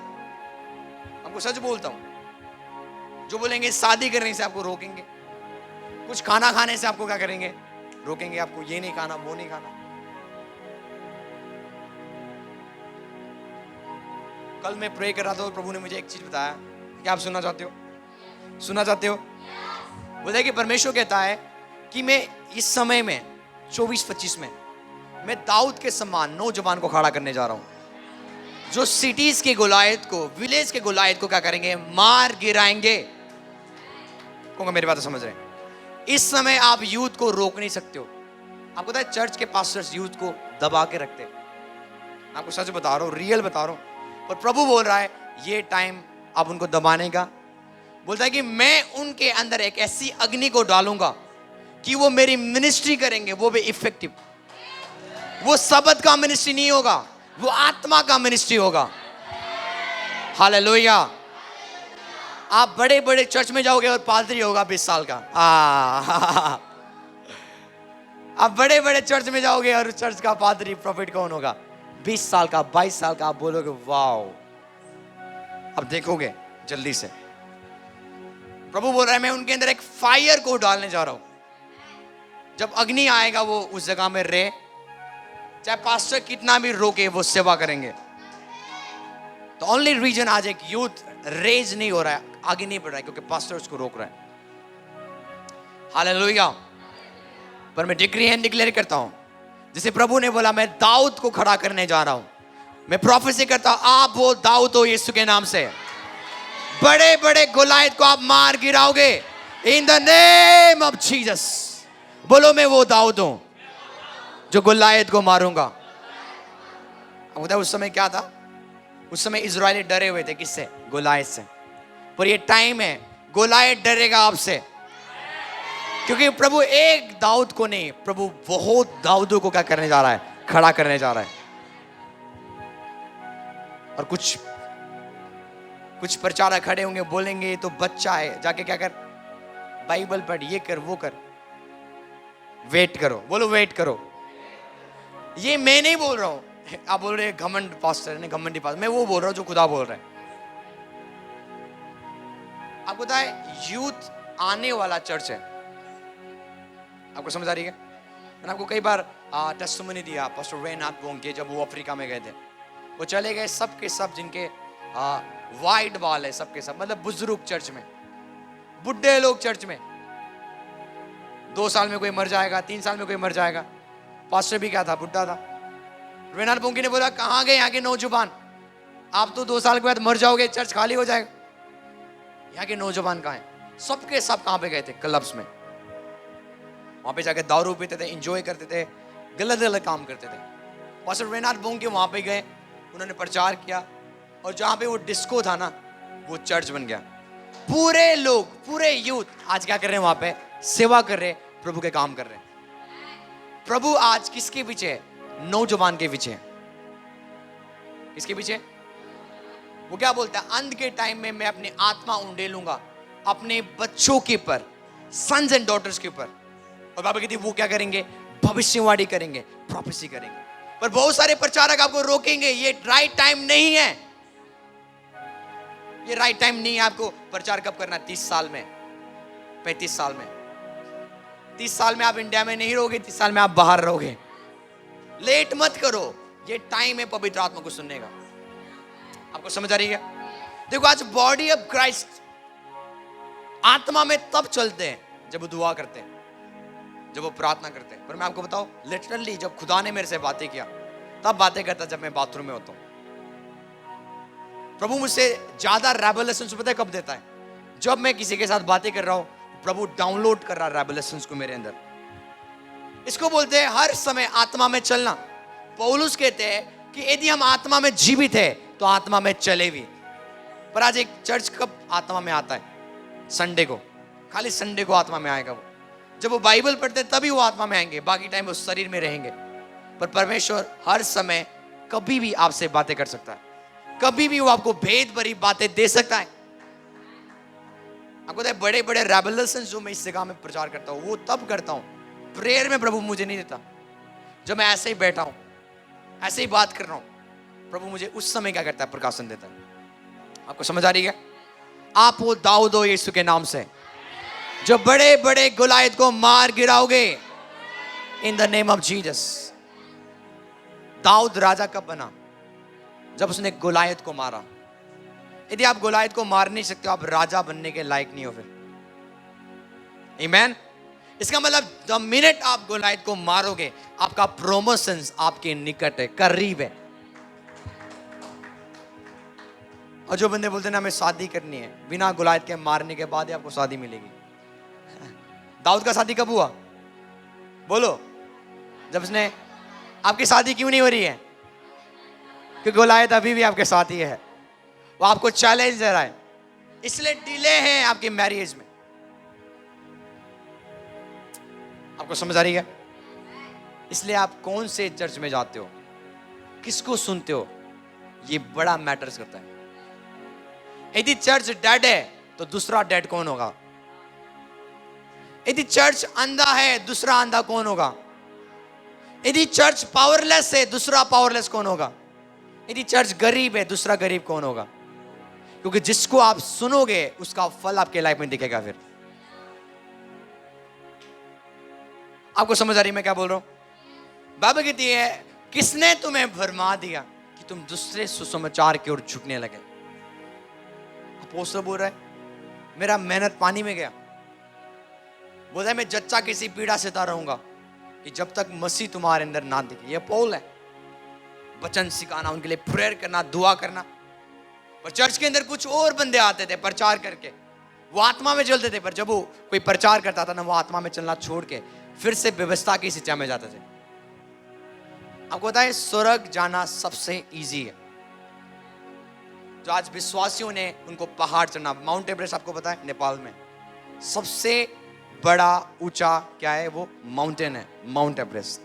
हमको सच बोलता हूं, जो बोलेंगे शादी करने से आपको रोकेंगे, कुछ खाना खाने से आपको क्या करेंगे? रोकेंगे, आपको ये नहीं खाना वो नहीं खाना। कल मैं प्रे कर रहा था और प्रभु ने मुझे एक चीज बताया। क्या आप सुनना चाहते हो? सुनना चाहते हो? बोलता है कि परमेश्वर कहता है कि मैं इस समय में 24-25 में मैं दाऊद के समान नौजवान को खड़ा करने जा रहा हूं, जो सिटीज के गोलायत को, विलेज के गोलायत को क्या करेंगे, मार गिराएंगे। कौन मेरी बात समझ रहे हैं? इस समय आप यूथ को रोक नहीं सकते हो। आपको पता है चर्च के पास्टर्स यूथ को दबा के रखते हैं। आपको सच बता रहा हूं, रियल बता रहा हूं। पर प्रभु बोल रहा है ये टाइम अब उनको दबाने का। बोलता है कि मैं उनके अंदर एक ऐसी अग्नि को डालूंगा कि वो मेरी मिनिस्ट्री करेंगे, वो भी इफेक्टिव। वो शब्द का मिनिस्ट्री नहीं होगा, वो आत्मा का मिनिस्ट्री होगा। हालेलुया। आप बड़े बड़े चर्च में जाओगे और पादरी होगा 20 साल का। आप बड़े बड़े चर्च में जाओगे और चर्च का पादरी प्रॉफिट कौन होगा? 20 साल का, 22 साल का। आप बोलोगे वाओ। अब देखोगे जल्दी से। प्रभु बोल रहा है मैं उनके अंदर एक फायर को डालने जा रहा हूं। जब अग्नि आएगा वो उस जगह में रहे, चाहे पास्टर कितना भी रोके वो सेवा करेंगे। तो ओनली रीजन आज एक यूथ रेज नहीं हो रहा है, आगे नहीं बढ़ रहा है, क्योंकि पास्टर उसको रोक रहा है। हालेलुया। पर मैं डिक्री एंड डिक्लेयर करता हूं, जैसे प्रभु ने बोला मैं दाऊद को खड़ा करने जा रहा हूं, मैं प्रोफेसी करता हूं आप वो दाऊद हो यीशु के नाम से। बड़े बड़े गोलायत को आप मार गिराओगे in the name of Jesus. बोलो मैं वो दाऊद हूं जो गोलायत को मारूंगा। उस समय क्या था? उस समय इजरायली डरे हुए थे। किससे? गोलायत से। पर ये टाइम है गोलायत डरेगा आपसे, क्योंकि प्रभु एक दाऊद को नहीं, प्रभु बहुत दाऊदों को क्या करने जा रहा है? खड़ा करने जा रहा है। और कुछ प्रचारक खड़े होंगे, बोलेंगे तो बच्चा है, जाके क्या कर, बाइबल पढ़, ये कर, वो कर, वेट करो। बोलो वेट करो। ये मैं नहीं बोल रहा हूं। आप बोल रहे हैं घमंड पास्टर ने, घमंडी पास्टर। मैं वो बोल रहा हूं जो खुदा बोल रहा है। आपको पता है यूथ आने वाला चर्च है। आपको समझ आ रही है? मैंने आपको कई बार टेस्टिमनी दिया पास्टर रेनाथ बोंगे, जब वो अफ्रीका में गए थे। वो चले गए सब के सब जिनके वाइट बाल है, सबके सब, मतलब बुजुर्ग चर्च में, बुढ़े लोग चर्च में। 2 साल में कोई मर जाएगा, 3 साल में कोई मर जाएगा। पास्टर भी क्या था? बुढ़ा था। रेनाथ बोंगे ने बोला कहां गए यहाँ के नौजवान? आप तो 2 साल के बाद मर जाओगे, चर्च खाली हो जाएगा। यहाँ के नौजवान कहाँ हैं? सबके सब कहां पे गए थे? क्लब्स में। वहां पे जाकर दारू पीते थे, एंजॉय करते थे, गलत गलत काम करते थे। पास्टर रेनाथ बोंगे वहां पे गए, उन्होंने प्रचार किया, और जहां पे वो डिस्को था ना, वो चर्च बन गया। पूरे लोग, पूरे यूथ आज क्या कर रहे हैं? वहां पे सेवा कर रहे हैं, प्रभु के काम कर रहे हैं। प्रभु आज किसके पीछे है? नौजवान के पीछे है। किसके पीछे? वो क्या बोलता है? अंत के टाइम में मैं अपनी आत्मा उंडेलूंगा अपने बच्चों के ऊपर, सन्स एंड डॉटर्स के ऊपर। और बाबा कहती वो क्या करेंगे? भविष्यवाणी करेंगे, प्रोफेसी करेंगे। पर बहुत सारे प्रचारक आपको रोकेंगे, ये राइट टाइम नहीं है। ये राइट टाइम नहीं है आपको प्रचार कब करना? 30 साल में, 35 साल में। 30 साल में आप इंडिया में नहीं रहोगे, 30 साल में आप बाहर रहोगे। लेट मत करो, ये टाइम है पवित्र आत्मा को सुनने का। आपको समझ आ रही है? देखो आज बॉडी ऑफ क्राइस्ट आत्मा में तब चलते हैं जब वो दुआ करते हैं, जब वो प्रार्थना करते हैं। पर मैं आपको बताऊं, लिटरली जब खुदा ने मेरे से बातें किया, तब बातें करता जब मैं बाथरूम में होता हूं। प्रभु मुझसे ज्यादा रेवलेशंस पता है कब देता है? जब मैं किसी के साथ बातें कर रहा हूं, प्रभु डाउनलोड कर रहा है रेवलेशंस को मेरे अंदर। इसको बोलते हैं हर समय आत्मा में चलना। पौलुस कहते हैं कि यदि हम आत्मा में जीवित है तो आत्मा में चले भी। पर आज एक चर्च कब आत्मा में आता है? संडे को, खाली संडे को आत्मा में आएगा वो। जब वो बाइबल पढ़ते हैं तभी वो आत्मा में आएंगे, बाकी टाइम वो शरीर में रहेंगे। पर परमेश्वर हर समय कभी भी आपसे बातें कर सकता है, कभी भी वो आपको भेद भरी बातें दे सकता है। आपको पता है बड़े बड़े रेवलेशंस जो मैं इस जगह में प्रचार करता हूँ, वो तब करता हूँ प्रेयर में। प्रभु मुझे नहीं देता जब मैं ऐसे ही बैठा हूँ, ऐसे ही बात कर रहा हूँ। प्रभु मुझे उस समय क्या करता है? प्रकाशन देता है। आपको समझ आ रही है? आप वो दाऊद हो यीशु के नाम से, जो बड़े बड़े गोलायत को मार गिराओगे in the name of Jesus. दाऊद राजा कब बना? जब उसने गोलायत को मारा। यदि आप गोलायत को मार नहीं सकते, आप राजा बनने के लायक नहीं हो। फिर आमीन। इसका मतलब द मिनट आप गोलायत को मारोगे, आपका प्रमोशन आपके निकट है, करीब है। और जो बंदे बोलते हैं ना हमें शादी करनी है, बिना गोलायत के मारने के बाद ही आपको शादी मिलेगी। दाऊद का शादी कब हुआ? बोलो। जब उसने, आपकी शादी क्यों नहीं हो रही है? कि गोलायत अभी भी आपके साथ ही है, वो आपको चैलेंज दे रहा है, इसलिए डिले है आपकी मैरिज में। आपको समझ आ रही है? इसलिए आप कौन से चर्च में जाते हो, किसको सुनते हो, ये बड़ा मैटर्स करता है। यदि चर्च डेड है तो दूसरा डेड कौन होगा? यदि चर्च अंधा है, दूसरा अंधा कौन होगा? यदि चर्च पावरलेस है, दूसरा पावरलेस कौन होगा? यदि चर्च गरीब है, दूसरा गरीब कौन होगा? क्योंकि जिसको आप सुनोगे उसका फल आपके लाइफ में दिखेगा। फिर आपको समझ आ रही मैं क्या बोल रहा हूं? बाइबल कहती है, किसने तुम्हें भरमा दिया कि तुम दूसरे सुसमाचार की ओर झुकने लगे? अपोस्तल बोल रहा है, मेरा मेहनत पानी में गया। बोल रहा है, मैं जच्चा किसी पीड़ा से रहूंगा कि जब तक मसीह तुम्हारे अंदर ना दिखे। ये पौल है। वचन सिखाना, उनके लिए प्रेयर करना, दुआ करना। पर चर्च के अंदर कुछ और बंदे आते थे प्रचार करके, वो आत्मा में चलते थे, पर जब वो कोई प्रचार करता था ना, वो आत्मा में चलना छोड़ के फिर से व्यवस्था की शिक्षा में जाते थे। आपको पता है स्वर्ग जाना सबसे इजी है। जो आज विश्वासियों ने उनको पहाड़ चढ़ना, माउंट एवरेस्ट आपको पता है नेपाल में सबसे बड़ा ऊंचा क्या है? वो माउंटेन है, माउंट एवरेस्ट।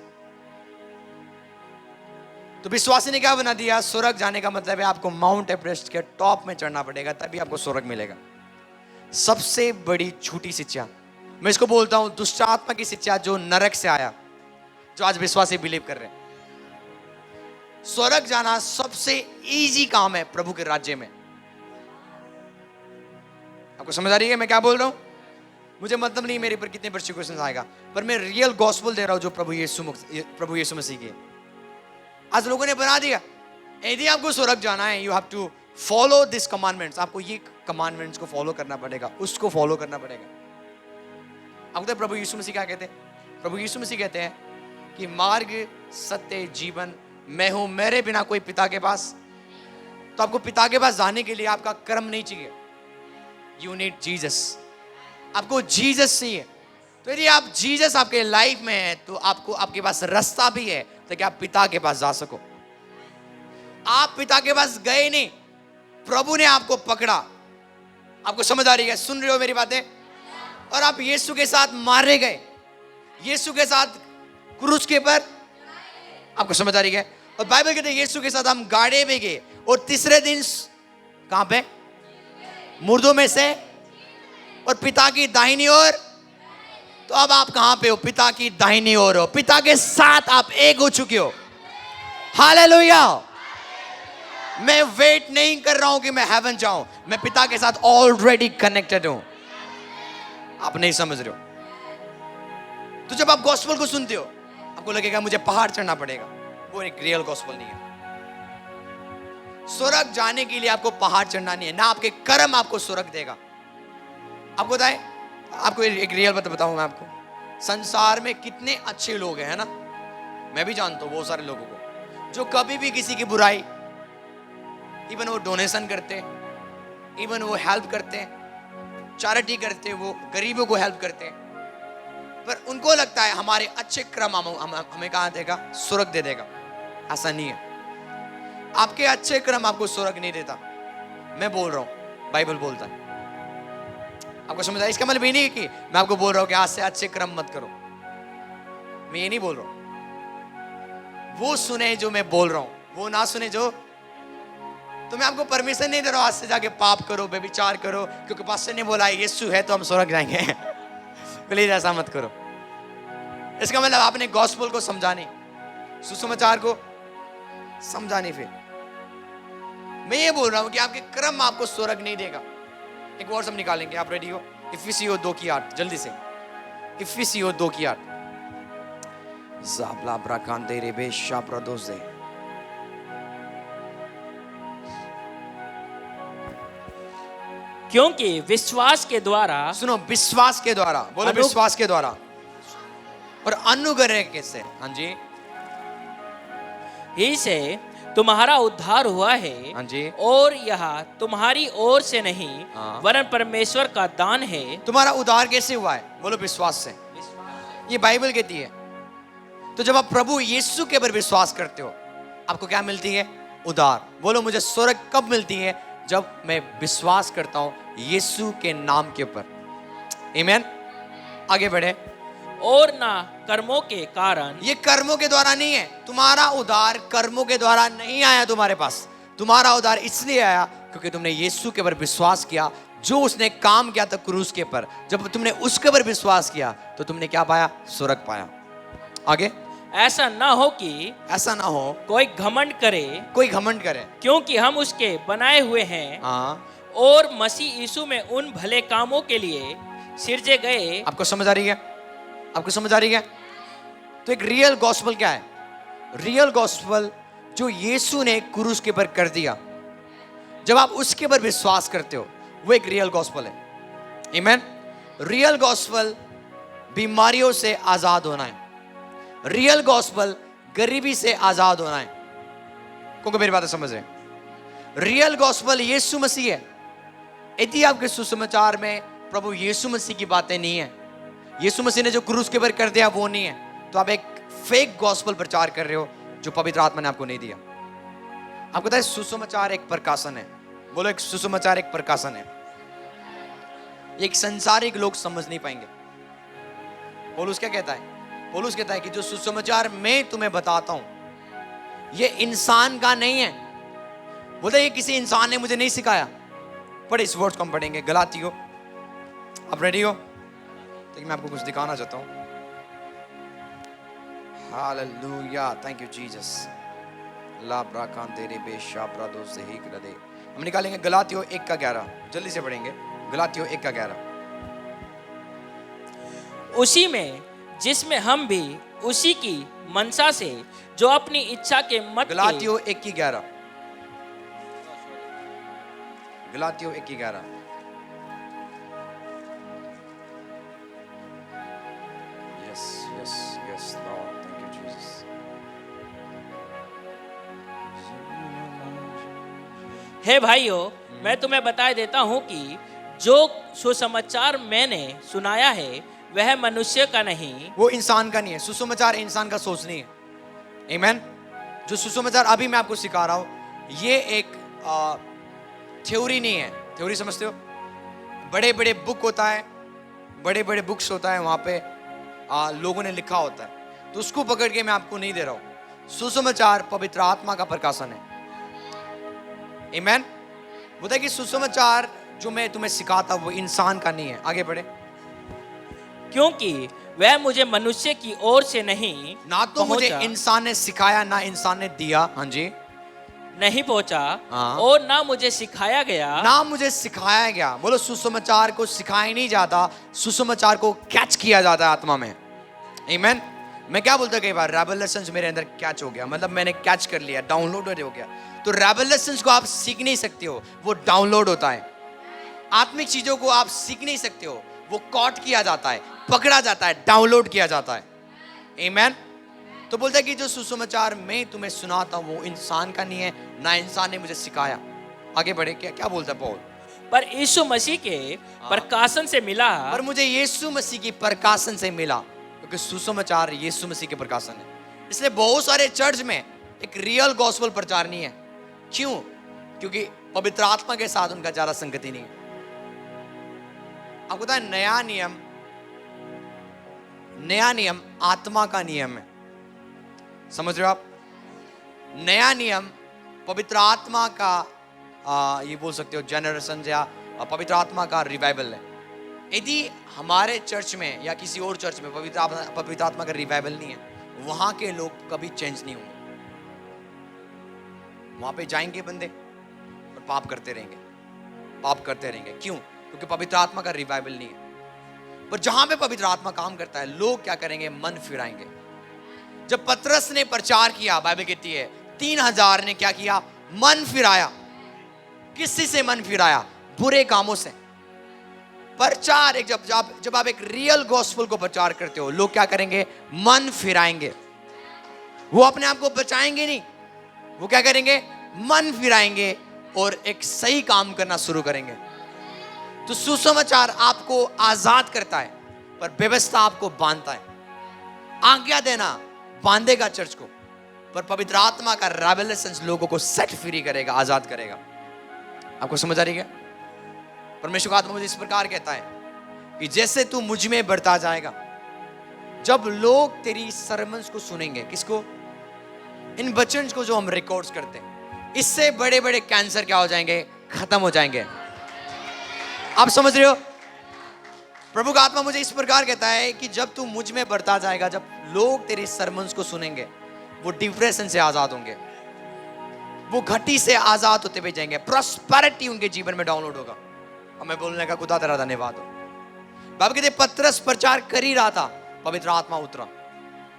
तो विश्वासी ने क्या बना दिया? स्वर्ग जाने का मतलब है आपको माउंट एवरेस्ट के टॉप में चढ़ना पड़ेगा, तभी आपको स्वर्ग मिलेगा। सबसे बड़ी झूठी शिक्षा, मैं इसको बोलता हूं दुष्ट आत्मा की शिक्षा, जो नरक से आया, जो आज विश्वासी बिलीव कर रहे हैं। स्वर्ग जाना सबसे इजी काम है प्रभु के राज्य में। आपको समझ आ रही है मैं क्या बोल रहा हूं? मुझे मतलब नहीं मेरे पर कितने परसिक्यूशन आएगा, पर मैं रियल गॉस्पेल दे रहा हूं जो प्रभु यीशु मसीह की। आज लोगों ने बना दिया, यदि आपको स्वर्ग जाना है, you have to follow this commandments. आपको ये कमांडमेंट्स को फॉलो करना पड़ेगा, उसको फॉलो करना पड़ेगा। आपको तो प्रभु यीशु मसीह क्या कहते हैं? प्रभु यीशु मसीह कहते हैं कि मार्ग, सत्य, जीवन मैं हूं, मेरे बिना कोई पिता के पास। तो आपको पिता के पास जाने के लिए आपका कर्म नहीं चाहिए, यू नीड जीसस। आपको जीसस चाहिए। तो यदि आप जीसस आपके लाइफ में है तो आपको, आपके पास रास्ता भी है ताकि आप पिता के पास जा सको। आप पिता के पास गए नहीं, प्रभु ने आपको पकड़ा। आपको समझ आ रही है? सुन रहे हो मेरी बातें? और आप यीशु के साथ मारे गए, यीशु के साथ क्रूस के पर। आपको समझ आ रही है? और बाइबल कहते हैं यीशु के साथ हम गाड़े में गए और तीसरे दिन कहां पे? मुर्दों में से, और पिता की दाहिनी ओर। तो अब आप कहां पे हो? पिता की दाहिनी ओर हो, पिता के साथ आप एक हो चुके हो। हालेलुया। मैं वेट नहीं कर रहा हूं कि मैं हेवन जाऊं, मैं पिता के साथ ऑलरेडी कनेक्टेड हूं। आप नहीं समझ रहे हो? तो जब आप गॉस्पेल को सुनते हो आपको लगेगा मुझे पहाड़ चढ़ना पड़ेगा, वो एक रियल गॉस्पेल नहीं है। स्वर्ग जाने के लिए आपको पहाड़ चढ़ना नहीं है, ना आपके कर्म आपको स्वर्ग देगा। आपको बताए, आपको एक रियल बात बताऊं मैं आपको, संसार में कितने अच्छे लोग हैं, है ना? मैं भी जानता हूं बहुत सारे लोगों को जो कभी भी किसी की बुराई, इवन वो डोनेशन करते, इवन वो हेल्प करते, चैरिटी करते, वो गरीबों को हेल्प करते, पर उनको लगता है हमारे अच्छे क्रम हमें कहां देगा? स्वर्ग दे देगा। ऐसा नहीं है। आपके अच्छे क्रम आपको स्वर्ग नहीं देता, मैं बोल रहा हूं, बाइबल बोलता है। आपको समझ आया? इसका मतलब ये नहीं कि मैं आपको बोल रहा हूं कि आज से अच्छे क्रम मत करो, मैं ये नहीं बोल रहा हूं। वो सुने जो मैं बोल रहा हूं, वो ना सुने जो। तो मैं आपको परमिशन नहीं दे रहा हूं आज से जाके पाप करो, व्यभिचार करो, क्योंकि पास्टर ने बोला यीशु है तो हम स्वर्ग जाएंगे। प्लीज ऐसा मत करो। इसका मतलब आपने गॉस्पेल को समझा नहीं, सुसमाचार को समझा नहीं। फिर मैं ये बोल रहा हूं कि आपके कर्म आपको स्वर्ग नहीं देगा। एक वर्ड हम निकालेंगे, आप रेडी हो? इफिसियों 2:8, जल्दी से। इफिसियों 2:8। ज़ाबला ब्राकांदे रेबे शाप्रदोसे। क्योंकि विश्वास के द्वारा, सुनो, विश्वास के द्वारा, बोलो विश्वास के द्वारा, और अनुग्रह के से, हाँ जी, ही से तुम्हारा उद्धार हुआ है, हाँ जी, और यह तुम्हारी ओर से नहीं हाँ। वरन परमेश्वर का दान है। तुम्हारा उद्धार कैसे हुआ है? बोलो विश्वास से। ये बाइबल कहती है। तो जब आप प्रभु यीशु के ऊपर विश्वास करते हो, आपको क्या मिलती है? उद्धार। बोलो मुझे स्वर्ग कब मिलती है? जब मैं विश्वास करता हूं यीशु के नाम के ऊपर। आमीन। आगे बढ़े। और ना कर्मों के कारण, ये कर्मों के द्वारा नहीं है। तुम्हारा उद्धार कर्मों के द्वारा नहीं आया तुम्हारे पास। तुम्हारा उद्धार इसलिए आया क्योंकि तुमने यीशु के ऊपर विश्वास किया, जो उसने काम किया था क्रूस के ऊपर। जब तुमने उसके ऊपर विश्वास किया तो तुमने क्या पाया? स्वर्ग पाया। आगे। ऐसा ना हो कि, ऐसा ना हो कोई घमंड करे, कोई घमंड करे, क्योंकि हम उसके बनाए हुए हैं, हाँ, और मसीह यीशु में उन भले कामों के लिए सिरजे गए। आपको समझ आ रही है? आपको समझ आ रही है? तो एक रियल गॉस्पल क्या है? रियल गॉस्पल जो यीशु ने क्रूस के ऊपर कर दिया, जब आप उसके ऊपर विश्वास करते हो, वो एक रियल गॉस्पल है। आमीन। रियल गॉस्पल बीमारियों से आजाद होना है। रियल गॉस्पल गरीबी से आजाद होना है। कौन मेरी बातें समझ रहे हैं? रियल गॉस्पल यीशु मसीह है। यदि आपके सुसमाचार में प्रभु यीशु मसीह की बातें नहीं है, यीशु मसीह ने जो क्रूस के ऊपर कर दिया वो नहीं है, तो आप एक फेक गॉस्पल प्रचार कर रहे हो जो पवित्र आत्मा ने आपको नहीं दिया। आपको पता है सुसमाचार एक प्रकाशन है। बोलो, एक सुसमाचार एक प्रकाशन है। एक संसारिक लोग समझ नहीं पाएंगे। पौलुस क्या कहता है? पौलुस कहता है कि जो सुसमाचार मैं तुम्हें बताता हूं ये इंसान का नहीं है। बोलता है ये किसी इंसान ने मुझे नहीं सिखाया। पढ़े इस वर्ड को हम पढ़ेंगे, गलातियों। आप रेडी हो? तो मैं आपको कुछ दिखाना चाहता हूं। Hallelujah, thank you Jesus. ला ब्राकान तेरे बेशाब्रा दो से ही कर दे। हम निकालेंगे गलातियों 1:11। जल्दी से पढ़ेंगे गलातियों 1:11। उसी में जिसमें हम भी उसी की मनसा से जो अपनी इच्छा के मत के, गलातियों 1:11। गलातियों 1:11। Yes yes yes Lord, thank you Jesus. हे भाइयों, मैं तुम्हें बता देता हूं कि जो सुसमाचार मैंने सुनाया है वह मनुष्य का नहीं, वो इंसान का नहीं है। सुसमाचार इंसान का सोच नहीं है। आमीन। जो सुसमाचार अभी मैं आपको सिखा रहा हूं ये एक थ्योरी नहीं है। थ्योरी समझते हो? बड़े बड़े बुक होता है, बड़े बड़े बुक्स होता है, वहां पे लोगों ने लिखा होता है, तो उसको पकड़ के मैं आपको नहीं दे रहा हूं। सुसमाचार पवित्र आत्मा का प्रकाशन है। आमीन। बोलता है कि सुसमाचार जो मैं तुम्हें सिखाता वो इंसान का नहीं है। आगे बढ़े। क्योंकि वह मुझे मनुष्य की ओर से नहीं, ना तो मुझे इंसान ने सिखाया ना इंसान ने दिया, हाँ जी, नहीं पहुंचा, हाँ, और ना मुझे सिखाया गया, ना मुझे सिखाया गया। बोलो, सुसमाचार को सिखाया नहीं जाता, सुसमाचार को कैच किया जाता है आत्मा में। आमीन। मैं क्या बोलता कई बार, रेवलेशंस मेरे अंदर कैच हो गया, मतलब मैंने कैच कर लिया, डाउनलोड हो गया। तो रेवलेशंस को आप सीख नहीं सकते हो, वो डाउनलोड होता है। आत्मिक चीजों को आप सीख नहीं सकते हो, वो कॉट किया जाता है, पकड़ा जाता है, डाउनलोड किया जाता है। आमीन। तो बोलता है कि जो सुसमाचार मैं तुम्हें सुनाता हूं वो इंसान का नहीं है, ना इंसान ने मुझे सिखाया। आगे बढ़े। क्या क्या बोलता है पौल? पर यीशु मसीह के प्रकाशन से मिला, पर मुझे यीशु मसीह की प्रकाशन से मिला, क्योंकि सुसमाचार यीशु मसीह के प्रकाशन है। इसलिए बहुत सारे चर्च में एक रियल गॉस्पेल प्रचार नहीं है। क्यों? क्योंकि पवित्र आत्मा के साथ उनका ज्यादा संगति नहीं है। आपको पता है नया नियम आत्मा का नियम है। समझ रहे हो आप? नया नियम पवित्र आत्मा का ये बोल सकते हो जनरेशन या पवित्र आत्मा का रिवाइवल है। यदि हमारे चर्च में या किसी और चर्च में पवित्र आत्मा का रिवाइवल नहीं है, वहां के लोग कभी चेंज नहीं होंगे। वहां पे जाएंगे बंदे और पाप करते रहेंगे, पाप करते रहेंगे। क्यों? क्योंकि पवित्र आत्मा का रिवाइवल नहीं है। पर जहां पे पवित्र आत्मा काम करता है, लोग क्या करेंगे? मन फिराएंगे। जब पतरस ने प्रचार किया, बाइबल कहती है 3000 ने क्या किया? मन फिराया। किसी से मन फिराया? बुरे कामों से। प्रचार एक जब आप एक रियल गॉस्पेल को प्रचार करते हो, लोग क्या करेंगे? मन फिराएंगे। वो अपने आप को बचाएंगे नहीं, वो क्या करेंगे? मन फिराएंगे और एक सही काम करना शुरू करेंगे। तो सुसमाचार आपको आजाद करता है, पर व्यवस्था आपको बांधता है। आज्ञा देना बांधेगा चर्च को, पर पवित्र आत्मा का रेवलेशन लोगों को सेट फ्री करेगा, आजाद करेगा। आपको समझ आ रही है? परमेश्वर का आत्मा मुझे इस प्रकार कहता है कि जैसे तू मुझ में बढ़ता जाएगा, जब लोग तेरी सरमन्स को सुनेंगे, किसको? इन वचन को जो हम रिकॉर्ड्स करते हैं, इससे बड़े बड़े कैंसर क्या हो जाएंगे? खत्म हो जाएंगे। आप समझ रहे हो? प्रभु का आत्मा मुझे इस प्रकार कहता है कि जब तू मुझ में बढ़ता जाएगा, जब लोग तेरी सरमन्स को सुनेंगे, वो डिप्रेशन से आजाद होंगे, वो घटी से आजाद होते हुए जाएंगे, प्रॉस्पेरिटी उनके जीवन में डाउनलोड होगा। और मैं बोलने का खुदा तेरा धन्यवाद हो। बाबा कहते पतरस प्रचार कर ही रहा था, पवित्र आत्मा उतरा।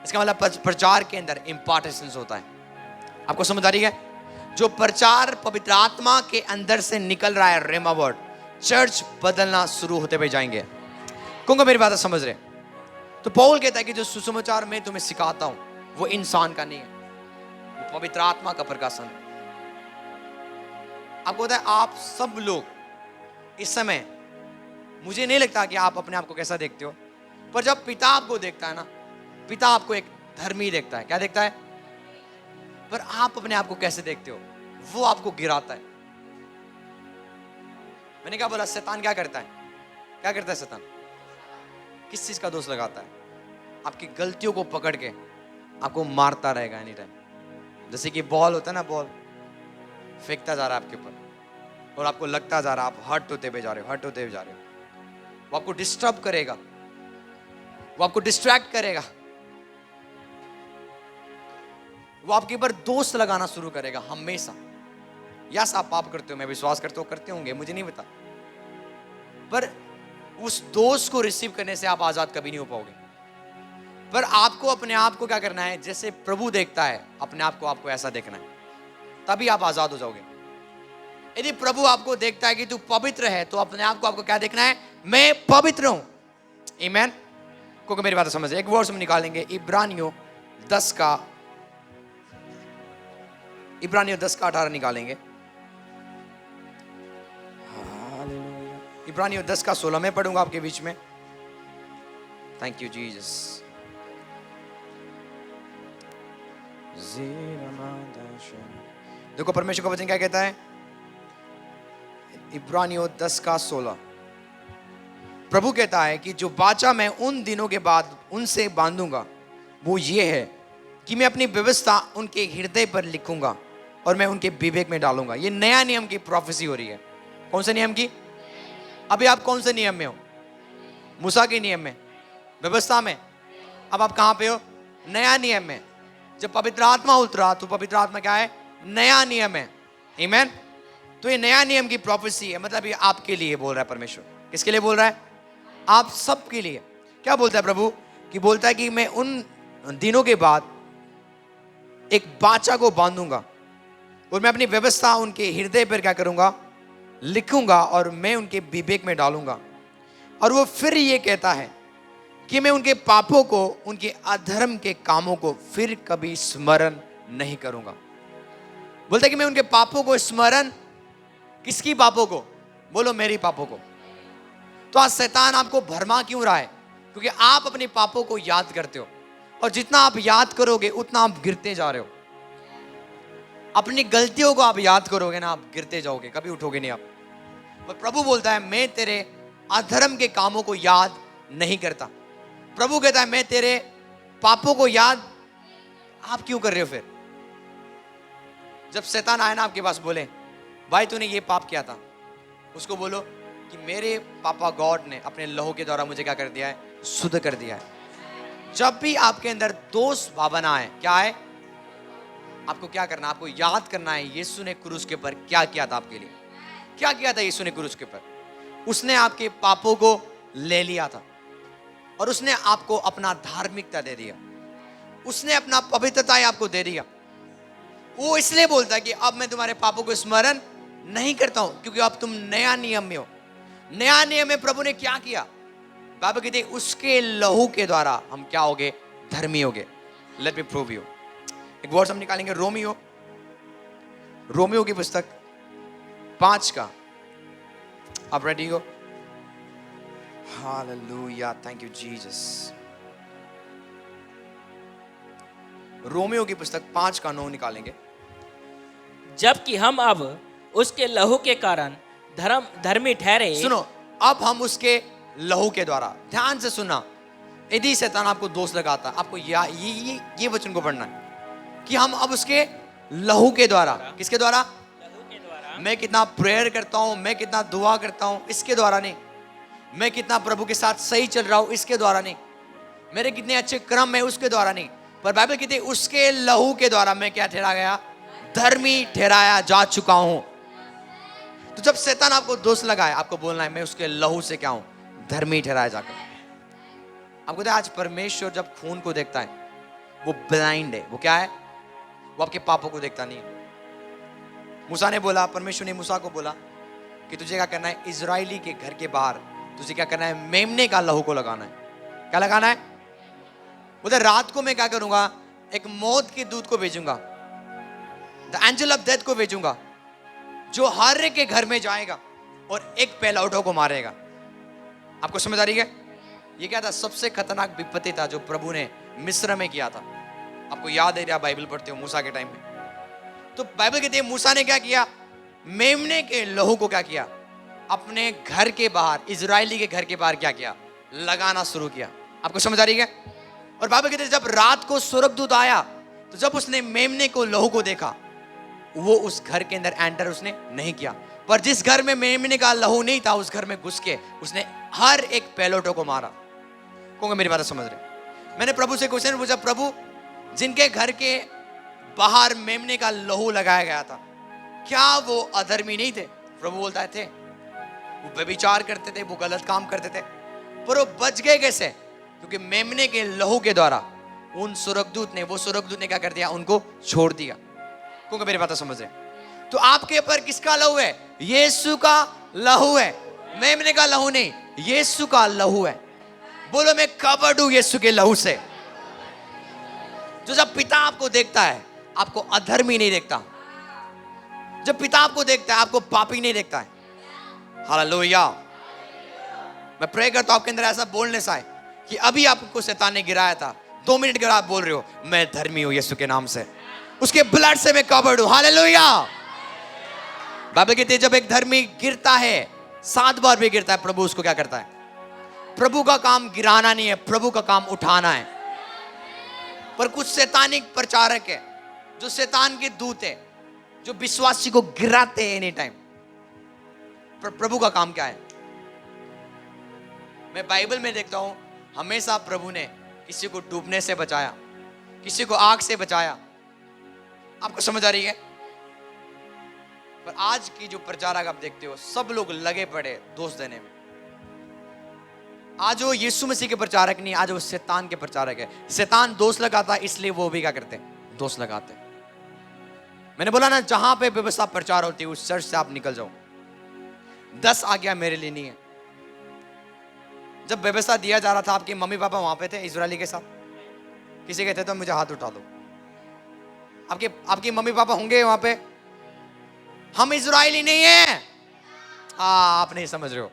इसका मतलब प्रचार के अंदर इम्पार्टेंस होता है। आपको समझ आ रही है? जो प्रचार पवित्र आत्मा के अंदर से निकल रहा है, रेमा वर्ड, चर्च बदलना शुरू होते हुए जाएंगे। कौन मेरी बात समझ रहे? तो पौल कहता है कि जो सुसमाचार मैं तुम्हें सिखाता हूं, वो इंसान का नहीं है, वो पवित्र आत्मा का प्रकाशन है। आपको पता है, आप सब लोग इस समय, मुझे नहीं लगता कि आप अपने आप को कैसा देखते हो, पर जब पिता आपको देखता है ना, पिता आपको एक धर्मी देखता है। क्या देखता है? पर आप अपने आप को कैसे देखते हो, वो आपको गिराता है। मैंने क्या बोला? शैतान क्या करता है? क्या करता है शैतान? किस चीज का दोष लगाता है? आपकी गलतियों को पकड़ के आपको मारता रहेगा एनी टाइम। जैसे कि बॉल होता है ना, बॉल फेंकता जा रहा है आपके ऊपर और आपको लगता जा रहा है आप हर्ट होते हुए जा रहे हो, हर्ट होते हुए जा रहे हो। वो आपको डिस्टर्ब करेगा, वो आपको डिस्ट्रैक्ट करेगा, वो आपके ऊपर दोष लगाना शुरू करेगा हमेशा। यस, आप पाप करते हो, मैं विश्वास करते हो, करते होंगे, मुझे नहीं पता, पर उस दोष को रिसीव करने से आप आजाद कभी नहीं हो पाओगे। पर आपको अपने आप को क्या करना है? जैसे प्रभु देखता है अपने आप को, आपको ऐसा देखना है, तभी आप आजाद हो जाओगे। यदि प्रभु आपको देखता है कि तू पवित्र है, तो अपने आप को आपको क्या देखना है? मैं पवित्र हूं। आमीन। को मेरी बात समझ? एक वर्ड हम निकालेंगे, इब्रानियों 10 का 18 निकालेंगे। इब्रानियों 10 का 16 में पढ़ूंगा आपके बीच में। Thank you Jesus. देखो परमेश्वर का वचन क्या कहता है, इब्रानियों 10 का 16। प्रभु कहता है कि जो वाचा मैं उन दिनों के बाद उनसे बांधूंगा, वो ये है कि मैं अपनी व्यवस्था उनके हृदय पर लिखूंगा और मैं उनके विवेक में डालूंगा। ये नया नियम की प्रोफेसी हो रही है। कौन से नियम की? अभी आप कौन से नियम में हो? मूसा के नियम में, व्यवस्था में। अब आप कहां पे हो? नया नियम में। जब पवित्र आत्मा उतरा, तो पवित्र आत्मा क्या है? नया नियम है। आमीन। तो ये नया नियम की प्रोफेसी है, मतलब ये आपके लिए बोल रहा है परमेश्वर। किसके लिए बोल रहा है? आप सब के लिए। क्या बोलता है प्रभु? कि बोलता है कि मैं उन दिनों के बाद एक वाचा को बांधूंगा और मैं अपनी व्यवस्था उनके हृदय पर क्या करूंगा? लिखूंगा और मैं उनके विवेक में डालूंगा। और वो फिर ये कहता है कि मैं उनके पापों को, उनके अधर्म के कामों को फिर कभी स्मरण नहीं करूंगा। बोलता है कि मैं उनके पापों को स्मरण, किसकी पापों को? बोलो मेरी पापों को। तो आज शैतान आपको भरमा क्यों रहा है? क्योंकि आप अपने पापों को याद करते हो, और जितना आप याद करोगे उतना आप गिरते जा रहे हो। अपनी गलतियों को आप याद करोगे ना, आप गिरते जाओगे, कभी उठोगे नहीं आप। पर प्रभु बोलता है मैं तेरे अधर्म के कामों को याद नहीं करता। प्रभु कहता है मैं तेरे पापों को याद, आप क्यों कर रहे हो? फिर जब शैतान आए ना आपके पास, बोले भाई तूने ये पाप किया था, उसको बोलो कि मेरे पापा गॉड ने अपने लहू के द्वारा मुझे क्या कर दिया है? शुद्ध कर दिया है। जब भी आपके अंदर दोष भावना है, क्या है? आपको क्या करना? आपको याद करना है यीशु ने क्रूस के ऊपर क्या किया था आपके लिए। क्या किया था यीशु ने क्रूस के ऊपर? उसने आपके पापों को ले लिया था और उसने आपको अपना धार्मिकता दे दिया, उसने अपना पवित्रता आपको दे दिया। वो इसलिए बोलता है कि अब मैं तुम्हारे पापों को स्मरण नहीं करता हूं, क्योंकि अब तुम नया नियम में हो। नया नियम में प्रभु ने क्या किया? बाइबल कहती है उसके लहू के द्वारा हम क्या होगे? धर्मी होगे। Let me prove you. एक वर्ड हम निकालेंगे, रोमियो की पुस्तक 5 का। आप रेडी हो? Hallelujah, thank you Jesus. Romeo की पुस्तक 5 का 9 निकालेंगे। जबकि हम अब उसके लहू के कारण धर्मी ठहरे। सुनो, अब हम उसके लहू के द्वारा, ध्यान से सुनना, यदि शैतान आपको दोष लगाता है, आपको ये वचन को पढ़ना है कि हम अब उसके लहू के द्वारा, किसके द्वारा? लहू के द्वारा। मैं कितना प्रेयर करता हूं, मैं कितना दुआ करता हूं, इसके द्वारा नहीं। मैं कितना प्रभु के साथ सही चल रहा हूं, इसके द्वारा नहीं। मेरे कितने अच्छे क्रम है, उसके द्वारा नहीं। पर बाइबल कहती है उसके लहू के द्वारा मैं क्या ठहरा गया? धर्मी ठहराया जा चुका हूं। तो जब शैतान आपको दोष लगाए, आपको बोलना है मैं उसके लहू से क्या हूं? धर्मी ठहराया जाकर। आपको पता है आज परमेश्वर जब खून को देखता है वो ब्लाइंड है। वो क्या है? वो आपके पापों को देखता नहीं है। मूसा ने बोला, परमेश्वर ने मूसा को बोला कि तुझे क्या करना है? इजरायली के घर के बाहर तुझे क्या करना है? मेमने का लहू को लगाना है। क्या लगाना है? उधर रात को मैं क्या करूंगा? एक मौत के दूत को भेजूंगा, द एंजल ऑफ डेथ को भेजूंगा, जो हर एक के घर में जाएगा और एक पहलौठों को मारेगा। आपको समझ आ रही है? ये क्या था? सबसे खतरनाक विपत्ति था जो प्रभु ने मिस्र में किया था। आपको याद है, बाइबल पढ़ते हो मूसा के टाइम में। तो बाइबल कहती है मूसा ने क्या किया? मेमने के लहू को क्या किया? अपने घर के बाहर, इजरायली के घर के बाहर क्या किया? लगाना शुरू किया। आपको समझ आ रही है? और बाइबल कहती है जब रात को स्वर्गदूत आया तो जब उसने मेमने को लहू को देखा, वो उस घर के अंदर एंटर उसने नहीं किया। पर जिस घर में मेमने का लहू नहीं था, उस घर में घुस के उसने हर एक पहलौठों को मारा। कौन मेरी बात समझ रहे? मैंने प्रभु से क्वेश्चन पूछा, प्रभु जिनके घर के बाहर मेमने का लहू लगाया गया था, क्या वो अधर्मी नहीं थे? प्रभु बोलता है थे। वो व्यभिचार करते थे, वो गलत काम करते थे, पर वो बच गए कैसे? क्योंकि मेमने के लहू के द्वारा वो स्वर्गदूत ने क्या कर दिया? उनको छोड़ दिया। कौन मेरी बात समझ रहे? तो आपके ऊपर किसका लहू है? यीशु का लहू है, मेमने का लहू नहीं, यीशु का लहू है। बोलो मैं कवर्ड हूं यीशु के लहू से। जो जब पिता आपको देखता है, आपको अधर्मी नहीं देखता। जब पिता आपको देखता है, आपको पापी नहीं देखता है। हालेलुया। मैं प्रे करता हूं आपके अंदर ऐसा बोलनेस आए कि अभी आपको शैतान ने गिराया था, 2 मिनट के बाद आप बोल रहे हो मैं धर्मी हूं यीशु के नाम से, उसके ब्लड से मैं कवर्ड हूं। हालेलुया। बाइबल कहती है जब एक धर्मी गिरता है, 7 बार भी गिरता है, प्रभु उसको क्या करता है? प्रभु का काम गिराना नहीं है, प्रभु का काम उठाना है। पर कुछ शैतानिक प्रचारक है, जो शैतान के दूत है, जो विश्वासी को गिराते हैं एनी टाइम। पर प्रभु का काम क्या है? मैं बाइबल में देखता हूं हमेशा प्रभु ने किसी को डूबने से बचाया, किसी को आग से बचाया। आपको समझ आ रही है? पर आज की जो प्रचारक आप देखते हो, सब लोग लगे पड़े दोष देने में। आज वो यीशु मसीह के प्रचारक नहीं, आज वो शैतान के प्रचारक है। शैतान दोष लगाता, इसलिए वो भी क्या करते हैं? दोष लगाते। मैंने बोला ना, जहां पे व्यवस्था प्रचार होती है उस चर्च से आप निकल जाओ। 10 आज्ञा मेरे लिए नहीं है। जब व्यवस्था दिया जा रहा था, आपके मम्मी पापा वहां पे थे इजरायली के साथ? किसी कहते तो मुझे हाथ उठा दो। आपके मम्मी पापा होंगे वहां पे? हम इजरायली नहीं है। आप नहीं समझ रहे हो।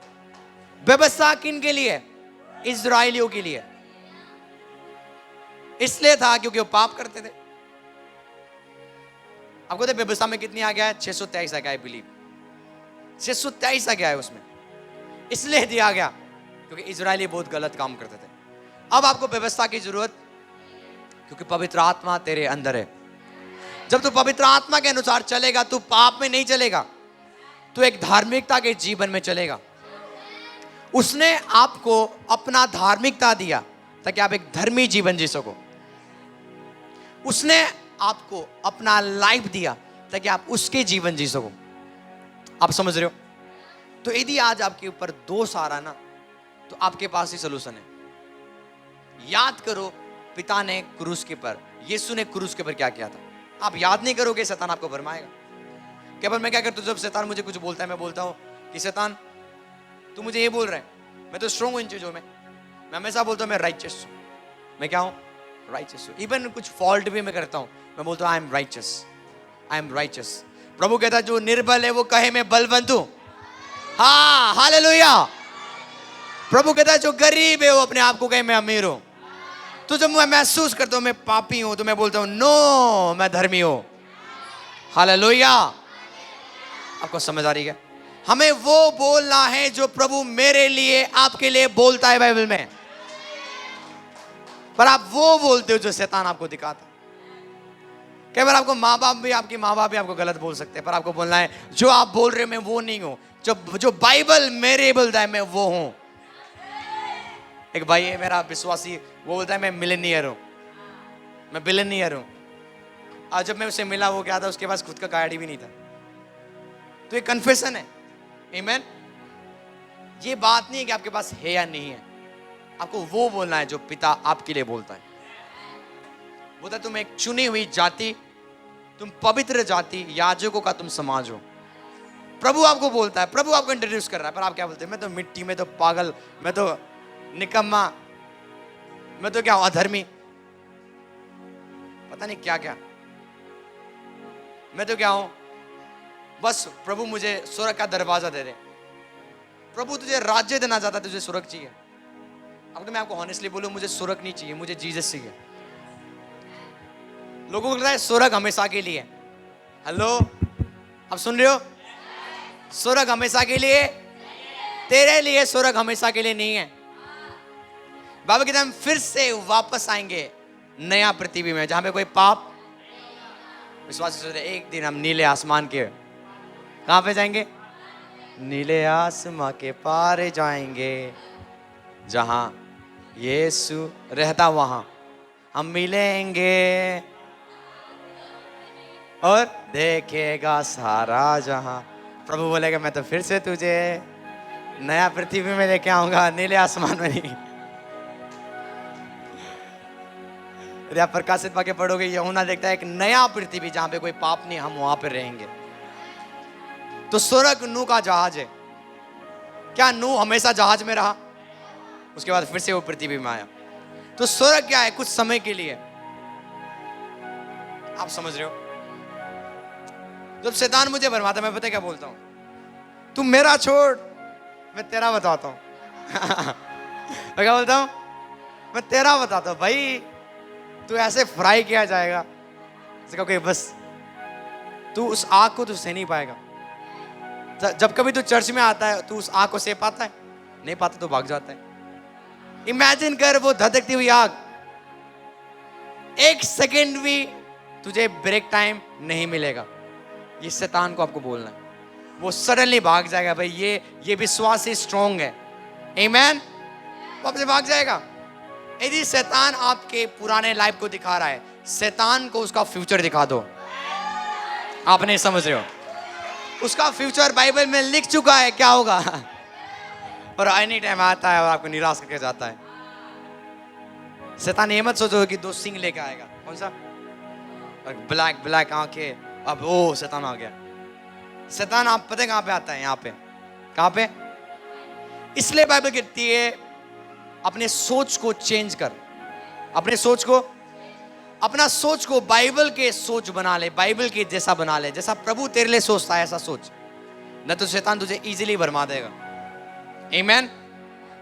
व्यवस्था किन के लिए? इजरायलियों के लिए। इसलिए था क्योंकि वो पाप करते थे। आपको तो व्यवस्था में कितनी आ गया है? 623 आ गया, आई बिलीव 623 आ गया है उसमें। इसलिए दिया गया क्योंकि इजरायली बहुत गलत काम करते थे। अब आपको व्यवस्था की जरूरत, क्योंकि पवित्र आत्मा तेरे अंदर है। जब तू पवित्र आत्मा के अनुसार चलेगा, तू पाप में नहीं चलेगा, तू एक धार्मिकता के जीवन में चलेगा। उसने आपको अपना धार्मिकता दिया ताकि आप एक धर्मी जीवन जी सको। उसने आपको अपना लाइफ दिया ताकि आप उसके जीवन जी सको। आप समझ रहे हो? तो यदि आज आपके ऊपर दोष आ रहा है ना, तो आपके पास ही सलूशन है। याद करो, पिता ने क्रूस के पर, यीशु ने क्रूस के पर क्या किया था। आप याद नहीं करोगे, शैतान आपको भरमाएगा। केवल मैं क्या करता हूं, जब शैतान मुझे कुछ बोलता है, मैं बोलता हूं कि शैतान तू मुझे ये बोल रहा है, मैं तो स्ट्रॉन्ग हूं इन चीजों में, मैं हमेशा बोलता हूं मैं राइचस हूं, मैं क्या हूं, राइचस हूं। इवन कुछ फॉल्ट भी मैं करता हूं, मैं बोलता हूं I am riches, I am riches. प्रभु कहता है जो निर्बल है वो कहे मैं बलवंत हूं। हाँ, हालेलुया। प्रभु कहता है जो गरीब है वो अपने आप को कहे मैं अमीर हूं। तो जब मैं महसूस करता हूं मैं पापी हूं, तो मैं बोलता हूं नो, मैं धर्मी हूं। हालेलुया। आपको समझ आ रही है? हमें वो बोलना है जो प्रभु मेरे लिए, आपके लिए बोलता है बाइबल में। पर आप वो बोलते हो जो शैतान आपको दिखाता है। कई बार आपको माँ बाप भी, आपकी माँ बाप भी आपको गलत बोल सकते हैं, पर आपको बोलना है जो आप बोल रहे हो मैं वो नहीं हूं, जो बाइबल मेरे बोलता है मैं वो हूं। एक भाई है मेरा विश्वासी, वो बोलता है मैं मिलेनियर हूं, मैं बिलियनियर हूं। आज जब मैं उसे मिला, वो क्या था, उसके पास खुद का गाड़ी भी नहीं था। तो ये कन्फेशन है। आमीन। ये बात नहीं है कि आपके पास है या नहीं है, आपको वो बोलना है जो पिता आपके लिए बोलता है। बोलता है तुम एक चुनी हुई जाति, तुम पवित्र जाति, याजकों का तुम समाज हो। प्रभु आपको बोलता है, प्रभु आपको इंट्रोड्यूस कर रहा है, पर आप क्या बोलते हैं, मैं तो मिट्टी, मैं तो पागल, मैं तो निकम्मा, मैं तो क्या अधर्मी, पता नहीं क्या क्या, मैं तो क्या हूं। बस प्रभु मुझे स्वर्ग का दरवाजा दे दे। प्रभु तुझे राज्य देना चाहता है, तुझे स्वर्ग चाहिए। अब तो मैं आपको ऑनेस्टली बोलूं, मुझे स्वर्ग नहीं चाहिए, मुझे जीसस चाहिए। लोगों को लगता है स्वर्ग हमेशा के लिए। हेलो, आप सुन रहे हो? स्वर्ग हमेशा के लिए, तेरे लिए स्वर्ग हमेशा के लिए नहीं है। बाबा कहते हैं हम फिर से वापस आएंगे नया पृथ्वी में, जहां पे कोई पाप, विश्वास सोच रहे एक दिन हम नीले आसमान के, कहां पे जाएंगे, नीले आसमां के पार जाएंगे, जहां यीशु रहता वहां हम मिलेंगे और देखेगा सारा जहां। प्रभु बोलेगा मैं तो फिर से तुझे नया पृथ्वी में लेके आऊंगा, नीले आसमान में नहीं। यदि आप प्रकाशित वाक्य पढ़ोगे, यूहन्ना देखता है एक नया पृथ्वी जहां पे कोई पाप नहीं, हम वहां पे रहेंगे। तो स्वर्ग नूह का जहाज है। क्या नूह हमेशा जहाज में रहा? उसके बाद फिर से वो पृथ्वी में आया। तो स्वर्ग क्या है? कुछ समय के लिए। आप समझ रहे हो? जब शैतान मुझे भरमाता, मैं पता क्या बोलता हूं, तू मेरा छोड़, मैं तेरा बताता हूं। मैं क्या बोलता हूं? मैं तेरा बताता हूं भाई, तू ऐसे फ्राई किया जाएगा, कि बस तू उस आग को तू सह नहीं पाएगा। जब कभी तू चर्च में आता है, तू उस आग को सह पाता है? नहीं पाता, तो भाग जाता है। इमेजिन कर वो धधकती हुई आग, एक सेकंड भी तुझे ब्रेक टाइम नहीं मिलेगा। ये शैतान को आपको बोलना है, वो सडनली भाग जाएगा। भाई ये विश्वास ही स्ट्रॉन्ग है। आमीन। वो आपसे भाग जाएगा। यदि शैतान आपके पुराने लाइफ को दिखा रहा है, शैतान को उसका फ्यूचर दिखा दो। आप नहीं समझ रहे हो? उसका फ्यूचर बाइबल में लिख चुका है, क्या होगा। और एनी टाइम आता है और आपको निराश करके जाता है। शैतान ये मत सोचो कि 2 सिंग लेके आएगा। कौन सा? ब्लैक ब्लैक आंखें। अब ओ शैतान आ गया। शैतान आप पता है कहां पे आता है? यहाँ पे। कहां पे? इसलिए बाइबल कहती है अपने सोच को चेंज कर, अपने सोच को, अपना सोच को बाइबल के सोच बना ले, बाइबल के जैसा बना ले, जैसा प्रभु तेरे लिए सोचता है ऐसा सोच, न तो शैतान तुझे इजीली भरमा देगा। आमीन।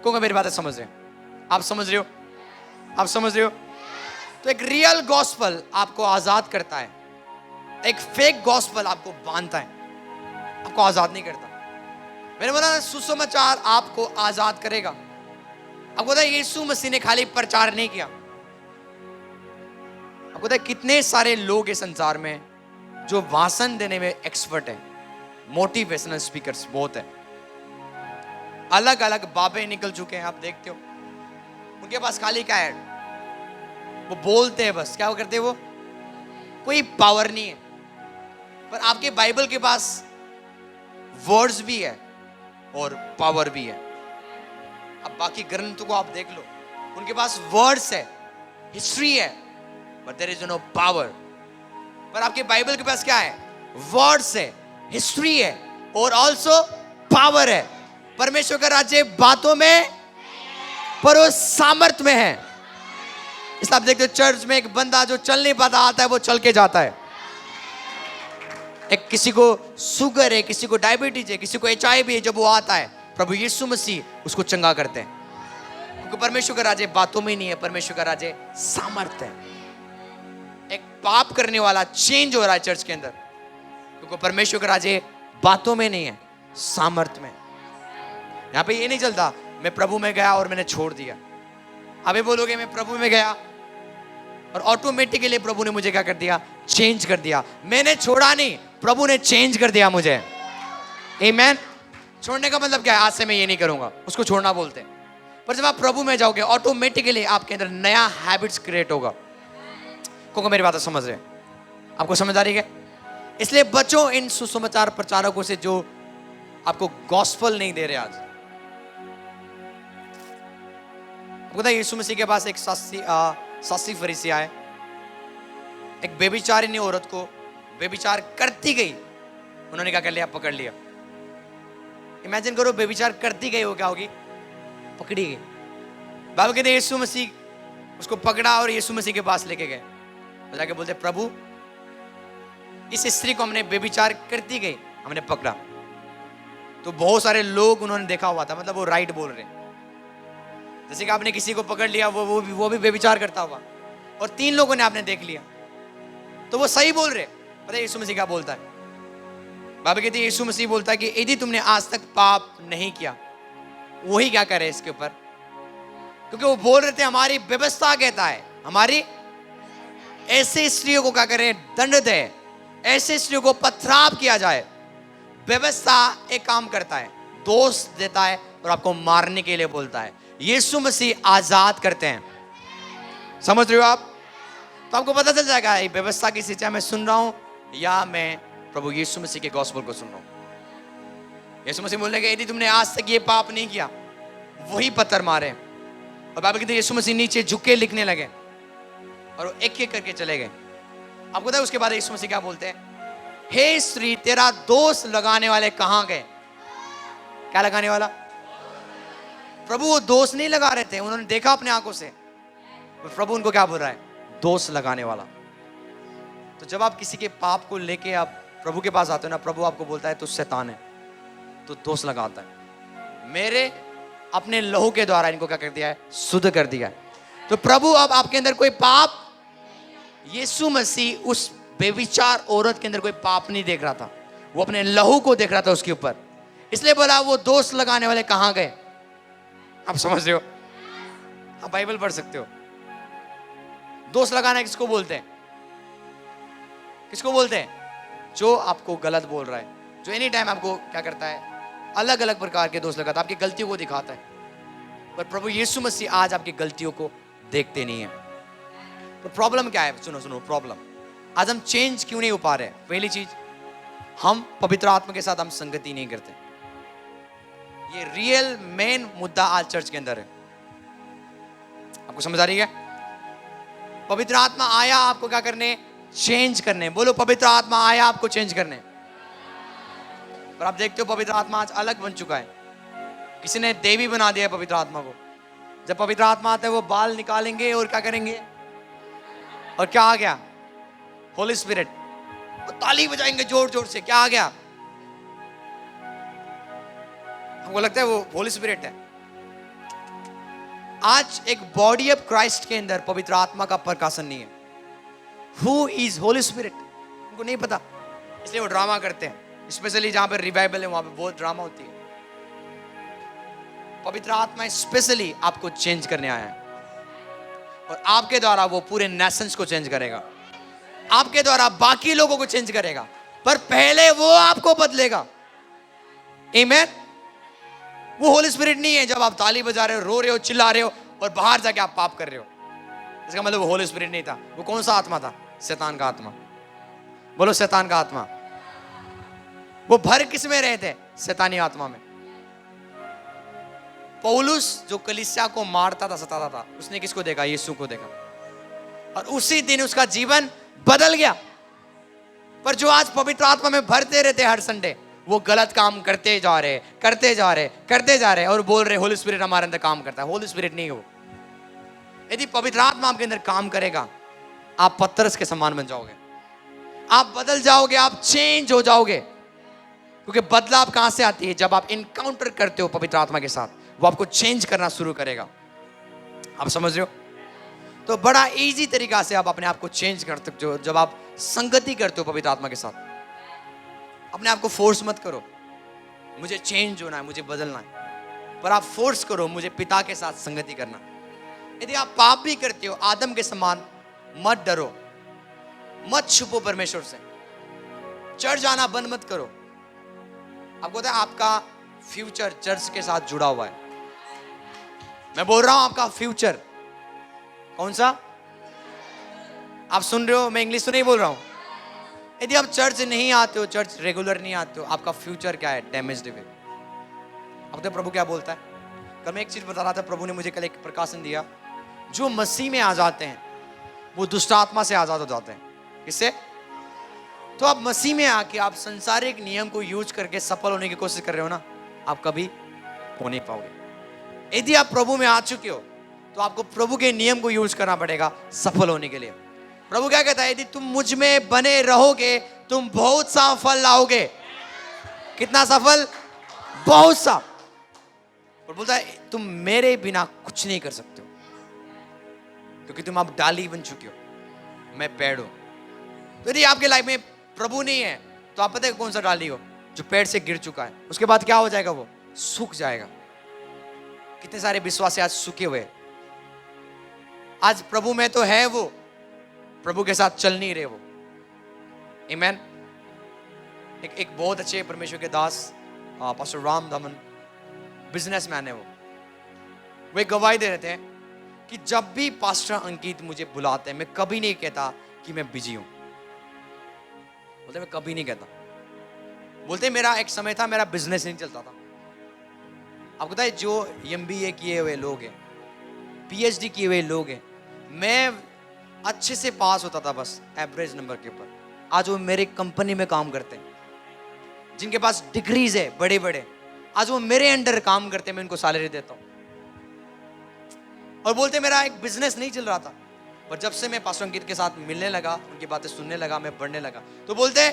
क्योंकि मेरी बातें समझ रहे हो? आप समझ रहे हो? आप समझ रहे हो? तो एक रियल गॉस्पल आपको आजाद करता है, एक फेक गॉस्पल आपको बांधता है, आपको आजाद नहीं करता। मैंने बोला ना, सुसमाचार आपको आजाद करेगा। आपको पता है यीशु मसीह ने खाली प्रचार नहीं किया। आपको पता है कितने सारे लोग इस संसार में जो भाषण देने में एक्सपर्ट है, मोटिवेशनल स्पीकर्स बहुत है, अलग अलग बाबे निकल चुके हैं। आप देखते हो उनके पास खाली क्या है, वो बोलते हैं बस। क्या वो करते हैं? वो कोई पावर नहीं है। पर आपके बाइबल के पास वर्ड्स भी है और पावर भी है। अब बाकी ग्रंथों को आप देख लो, उनके पास वर्ड्स है, हिस्ट्री है, but there is no power. पर आपके बाइबल के पास क्या है? वर्ड्स है, हिस्ट्री है और ऑल्सो पावर है। परमेश्वर का राज्य बातों में पर वो सामर्थ में है। इसलिए आप देखते हो चर्च में एक बंदा जो चल नहीं पाता आता है वो चल के जाता है। एक किसी को शुगर है, किसी को डायबिटीज है, किसी को HIV है, जब वो आता है प्रभु यीशु मसीह उसको चंगा करते हैं। क्योंकि परमेश्वर का राज्य बातों में नहीं है, परमेश्वर का राज्य सामर्थ है। एक पाप करने वाला चेंज हो रहा है चर्च के अंदर, क्योंकि परमेश्वर का राज्य बातों में नहीं है, सामर्थ में। यहां पे ये नहीं चलता मैं प्रभु में गया और मैंने छोड़ दिया। अभी बोलोगे मैं प्रभु में गया और ऑटोमेटिकली प्रभु ने मुझे क्या कर दिया, चेंज कर दिया। मैंने छोड़ा नहीं, प्रभु ने चेंज कर दिया मुझे। आमीन। छोड़ने का मतलब क्या है? आज से मैं ये नहीं करूंगा, उसको छोड़ना बोलते हैं। पर जब आप प्रभु में जाओगे ऑटोमेटिकली आपके अंदर नया हैबिट्स क्रिएट होगा। क्योंकि मेरी बात समझ रहे हैं? आपको समझ आ रही है? इसलिए बचो इन सुसमाचार प्रचारकों से जो आपको गॉस्पेल नहीं दे रहे। आज पता है यीशु मसीह के पास एक शास्त्री फरीसी आए, एक बेबिचारिणी औरत को बेबिचार करती गई, उन्होंने क्या कर लिया, पकड़ लिया। इमेजिन करो बेबिचार करती गई, वो क्या होगी, पकड़ी गई। बाबा कहते यीशु मसीह उसको पकड़ा और यीशु मसीह के पास लेके गए। जाके बोलते प्रभु इस स्त्री को हमने बेबिचार करती गई हमने पकड़ा। तो बहुत सारे लोग उन्होंने देखा हुआ था, मतलब वो राइट बोल रहे। जैसे कि आपने किसी को पकड़ लिया वो भी बेविचार करता हुआ, और 3 लोगों ने आपने देख लिया, तो वो सही बोल रहे। पता है यीशु मसीह क्या बोलता है? बाबा कहते हैं यीशु मसीह बोलता है कि यदि तुमने आज तक पाप नहीं किया, वही क्या करे इसके ऊपर। क्योंकि वो बोल रहे थे हमारी व्यवस्था कहता है हमारी ऐसे स्त्रियों को क्या करें, दंड दे, ऐसे स्त्रियों को पथराव किया जाए। व्यवस्था एक काम करता है, दोष देता है और आपको मारने के लिए बोलता है। यीशु मसीह आजाद करते हैं। समझ रहे हो आप? तो आपको पता चल जाएगा ये व्यवस्था की शिक्षा मैं सुन रहा हूं या मैं प्रभु यीशु मसीह के गॉस्पेल को सुन रहा हूं। यीशु मसीह बोलने के यदि तुमने आज तक ये पाप नहीं किया, वही पत्थर मारे। और बाइबल कहती है यीशु मसीह नीचे झुक के लिखने लगे और एक एक करके चले गए। आपको पता है उसके बाद यीशु मसीह क्या बोलते हैं? हे स्त्री तेरा दोष लगाने वाले कहां गए? क्या लगाने वाला? प्रभु वो दोष नहीं लगा रहे थे, उन्होंने देखा अपने आंखों से। प्रभु उनको क्या बोल रहा है? दोष लगाने वाला। तो जब आप किसी के पाप को लेके आप प्रभु के पास आते हो ना, प्रभु आपको बोलता है तू शैतान है, तो दोष लगाता है। मेरे अपने लहू के द्वारा इनको क्या कर दिया है? शुद्ध कर दिया है। तो प्रभु अब आपके अंदर कोई पाप, यीशु मसीह उस बेविचार औरत के अंदर कोई पाप नहीं देख रहा था, वो अपने लहू को देख रहा था उसके ऊपर। इसलिए बोला वो दोष लगाने वाले कहां गए? आप समझ रहे हो? आप बाइबल पढ़ सकते हो। दोष लगाना किसको बोलते हैं? किसको बोलते हैं? जो आपको गलत बोल रहा है, जो एनी टाइम आपको क्या करता है, अलग अलग प्रकार के दोष लगाता है, आपकी गलतियों को दिखाता है। पर प्रभु यीशु मसीह आज आपकी गलतियों को देखते नहीं है। तो प्रॉब्लम क्या है? सुनो प्रॉब्लम, आज हम चेंज क्यों नहीं हो पा रहे? पहली चीज, हम पवित्र आत्मा के साथ हम संगति नहीं करते। ये रियल मेन मुद्दा आज चर्च के अंदर है। आपको समझ आ रही है? पवित्र आत्मा आया आपको क्या करने? चेंज करने। बोलो पवित्र आत्मा आया आपको चेंज करने। पर आप देखते हो पवित्र आत्मा आज अलग बन चुका है। किसी ने देवी बना दिया है पवित्र आत्मा को। जब पवित्र आत्मा आता है वो बाल निकालेंगे और क्या करेंगे? और क्या आ गया? होली स्पिरिट। ताली बजाएंगे जोर जोर से। क्या आ गया? हमको लगता है वो होली स्पिरिट है। आज एक बॉडी ऑफ क्राइस्ट के अंदर पवित्र आत्मा का प्रकाशन नहीं है। हु इज होली स्पिरिट उनको नहीं पता, इसलिए वो ड्रामा करते हैं। स्पेशली जहां पर रिवाइवल है वहां पे बहुत ड्रामा होती है। पवित्र आत्मा स्पेशली आपको चेंज करने आया है और आपके द्वारा वो पूरे नेशंस को चेंज करेगा, आपके द्वारा बाकी लोगों को चेंज करेगा, पर पहले वो आपको बदलेगा। आमीन। वो होली स्पिरिट नहीं है जब आप ताली बजा रहे हो, रो रहे हो, चिल्ला रहे हो और बाहर जाके आप पाप कर रहे हो। इसका मतलब वो होली स्पिरिट नहीं था। वो कौन सा आत्मा था? शैतान का आत्मा। बोलो शैतान का आत्मा। वो भर किस में रहे थे? शैतानी आत्मा में। पौलुस जो कलीसिया को मारता था, सताता था, उसने किसको देखा? यीशु को देखा और उसी दिन उसका जीवन बदल गया। पर जो आज पवित्र आत्मा में भरते रहते हर संडे, वो गलत काम करते जा रहे और बोल रहे होली स्पिरिट हमारे अंदर काम करता है। होली स्पिरिट नहीं हो। यदि पवित्र आत्मा आपके अंदर काम करेगा, आप पत्थरस के समान बन जाओगे, आप बदल जाओगे, आप चेंज हो जाओगे। क्योंकि बदलाव कहां से आती है? जब आप इनकाउंटर करते हो पवित्र आत्मा के साथ, वो आपको चेंज करना शुरू करेगा। आप समझ रहे हो? तो बड़ा इजी तरीका से आप अपने आप को चेंज कर सकते हो जब आप संगति करते हो पवित्र आत्मा के साथ। अपने आप को फोर्स मत करो मुझे चेंज होना है, मुझे बदलना है, पर आप फोर्स करो मुझे पिता के साथ संगति करना। यदि आप पाप भी करते हो आदम के समान, मत डरो, मत छुपो परमेश्वर से, चर्च जाना बंद मत करो। आपको पता है आपका फ्यूचर चर्च के साथ जुड़ा हुआ है। मैं बोल रहा हूं आपका फ्यूचर कौन सा? आप सुन रहे हो? मैं इंग्लिश तो नहीं बोल रहा हूं। यदि आप चर्च नहीं आते हो, चर्च रेगुलर नहीं आते हो, आपका फ्यूचर क्या है? डैमेज्ड है। अब तो प्रभु क्या बोलता है? कल मैं एक चीज बता रहा था, प्रभु ने मुझे कल एक प्रकाशन दिया। जो मसीह में आ जाते हैं वो दुष्ट आत्मा से आजाद हो जाते हैं। किससे? तो आप मसीह में आके आप संसारिक नियम को यूज करके सफल होने की कोशिश कर रहे हो ना, आप कभी हो नहीं पाओगे। यदि आप प्रभु में आ चुके हो तो आपको प्रभु के नियम को यूज करना पड़ेगा सफल होने के लिए। प्रभु क्या कहता है? यदि तुम मुझ में बने रहोगे तुम बहुत सा फल लाओगे। कितना सफल? बहुत सा। और बोलता है तुम मेरे बिना कुछ नहीं कर सकते हो, क्योंकि तुम अब डाली बन चुके हो, मैं पेड़ हूं। तो यदि आपके लाइफ में प्रभु नहीं है तो आप पता है कौन सा डाली हो? जो पेड़ से गिर चुका है। उसके बाद क्या हो जाएगा? वो सूख जाएगा। कितने सारे विश्वासी आज सूखे हुए। आज प्रभु में तो है, वो प्रभु के साथ चल नहीं रहे वो। आमीन। एक बहुत अच्छे परमेश्वर के दास पास्टर राम दमन, बिजनेसमैन है वो एक गवाही दे रहे थे कि जब भी पास्टर अंकित मुझे बुलाते हैं मैं कभी नहीं कहता कि मैं बिजी हूं। बोलते मैं कभी नहीं कहता। बोलते मेरा एक समय था मेरा बिजनेस नहीं चलता था। आपको पता है जो MBA किए हुए लोग हैं, PhD किए हुए लोग हैं, मैं अच्छे से पास होता था बस एवरेज नंबर के ऊपर। आज वो मेरे कंपनी में काम करते हैं, जिनके पास डिग्रीज है बड़े बड़े, आज वो मेरे अंडर काम करते हैं, मैं उनको सैलरी देता हूं। और बोलते मेरा एक बिजनेस नहीं चल रहा था, पर जब से मैं पास्टर अंकित के साथ मिलने लगा, उनकी बातें सुनने लगा, मैं बढ़ने लगा। तो बोलते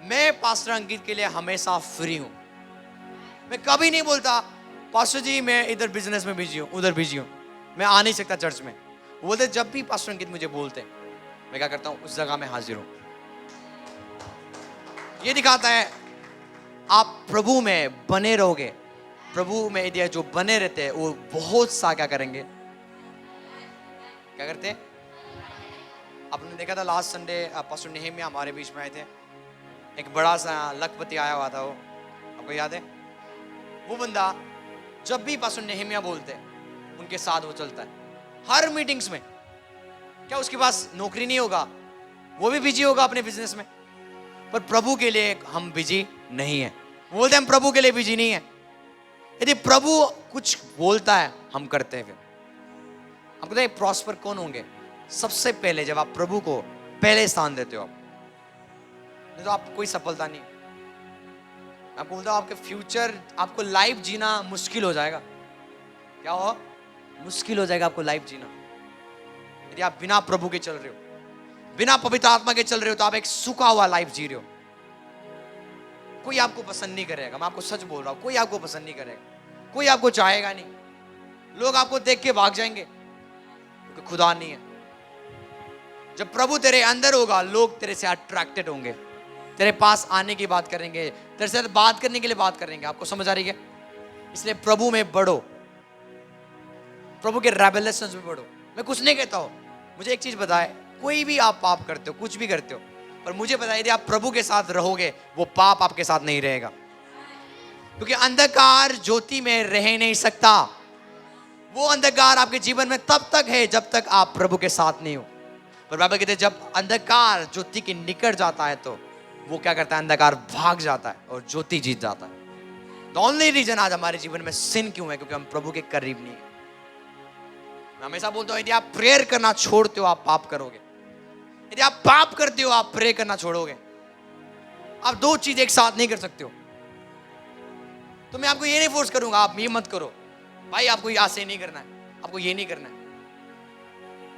मैं पास्टर अंकित के लिए हमेशा फ्री हूं। मैं कभी नहीं बोलता पास्टर जी मैं इधर बिजनेस में बिजी हूं, उधर बिजी हूं, मैं आ नहीं सकता चर्च में। वो बोलते जब भी पास्टर अंकित मुझे बोलते मैं क्या करता हूं? उस जगह में हाजिर हूं। ये दिखाता है आप प्रभु में बने रहोगे। प्रभु में यदि जो बने रहते हैं वो बहुत सा क्या करेंगे? क्या करते हैं? आपने देखा था लास्ट संडे पास्टर नेहमिया हमारे बीच में आए थे। एक बड़ा सा लखपति आया हुआ था, वो आपको याद है? वो बंदा जब भी पास्टर नेहमिया बोलते हैं उनके साथ वो चलता है हर मीटिंग्स में। क्या उसके पास नौकरी नहीं होगा? वो भी बिजी होगा अपने बिजनेस में, पर प्रभु के लिए हम बिजी नहीं है। वो बोलते हैं हम प्रभु के लिए बिजी नहीं है। यदि प्रभु कुछ बोलता है हम करते हैं। फिर आपको पता है प्रॉस्पर कौन होंगे? सबसे पहले जब आप प्रभु को पहले स्थान देते हो। नहीं तो आपको कोई सफलता नहीं। आपको बोलता हूं आपके फ्यूचर, आपको लाइफ जीना मुश्किल हो जाएगा। क्या हो? मुश्किल हो जाएगा आपको लाइफ जीना यदि आप बिना प्रभु के चल रहे हो, बिना पवित्र आत्मा के चल रहे हो, तो आप एक सूखा हुआ लाइफ जी रहे हो। कोई आपको पसंद नहीं करेगा, मैं आपको सच बोल रहा हूं, कोई आपको पसंद नहीं करेगा, कोई आपको चाहेगा नहीं। लोग आपको देख के भाग जाएंगे क्योंकि खुदा नहीं है। जब प्रभु तेरे अंदर होगा लोग तेरे से अट्रैक्टेड होंगे, तेरे पास आने की बात करेंगे, तेरे से बात करने के लिए बात करेंगे। आपको समझ आ रही है? इसलिए प्रभु में बढ़ो, प्रभु के रेवलेशंस में बढ़ो। मैं कुछ नहीं कहता हूं, मुझे एक चीज बताए, कोई भी आप पाप करते हो, कुछ भी करते हो, पर मुझे पता है यदि आप प्रभु के साथ रहोगे वो पाप आपके साथ नहीं रहेगा। क्योंकि अंधकार ज्योति में रह नहीं सकता। वो अंधकार आपके जीवन में तब तक है जब तक आप प्रभु के साथ नहीं हो। पर बाइबल कहते हैं जब अंधकार ज्योति के निकट जाता है तो वो क्या करता है? अंधकार भाग जाता है और ज्योति जीत जाता है। द ओनली रीजन आज हमारे जीवन में सिन क्यों है? क्योंकि हम प्रभु के करीब नहीं है। मैं हमेशा बोलता हूं यदि आप प्रेयर करना छोड़ते हो आप पाप करोगे। यदि आप पाप करते हो आप प्रे करना छोड़ोगे। आप दो चीज एक साथ नहीं कर सकते हो। तो मैं आपको ये नहीं फोर्स करूंगा आप ये मत करो भाई, आपको आज से नहीं करना है, आपको ये नहीं करना है।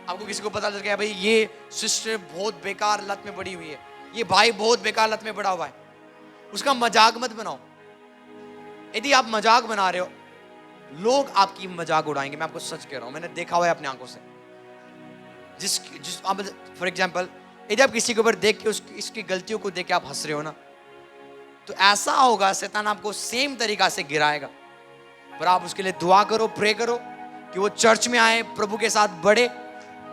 आपको किसी को पता चल गया भाई ये सिस्टर बहुत बेकार लत में पड़ी हुई है, ये भाई बहुत बेकार लत में पड़ा हुआ है, उसका मजाक मत बनाओ। यदि आप मजाक बना रहे हो, लोग आपकी मजाक उड़ाएंगे। मैं आपको सच कह रहा हूं, मैंने देखा हुआ है अपनी आंखों से। जिस फॉर एग्जाम्पल, यदि आप किसी के ऊपर देख के इसकी गलतियों को देख के आप हंस रहे हो ना, तो ऐसा होगा शैतान आपको सेम तरीका से गिराएगा। पर आप उसके लिए दुआ करो, प्रे करो कि वो चर्च में आए, प्रभु के साथ बढ़े,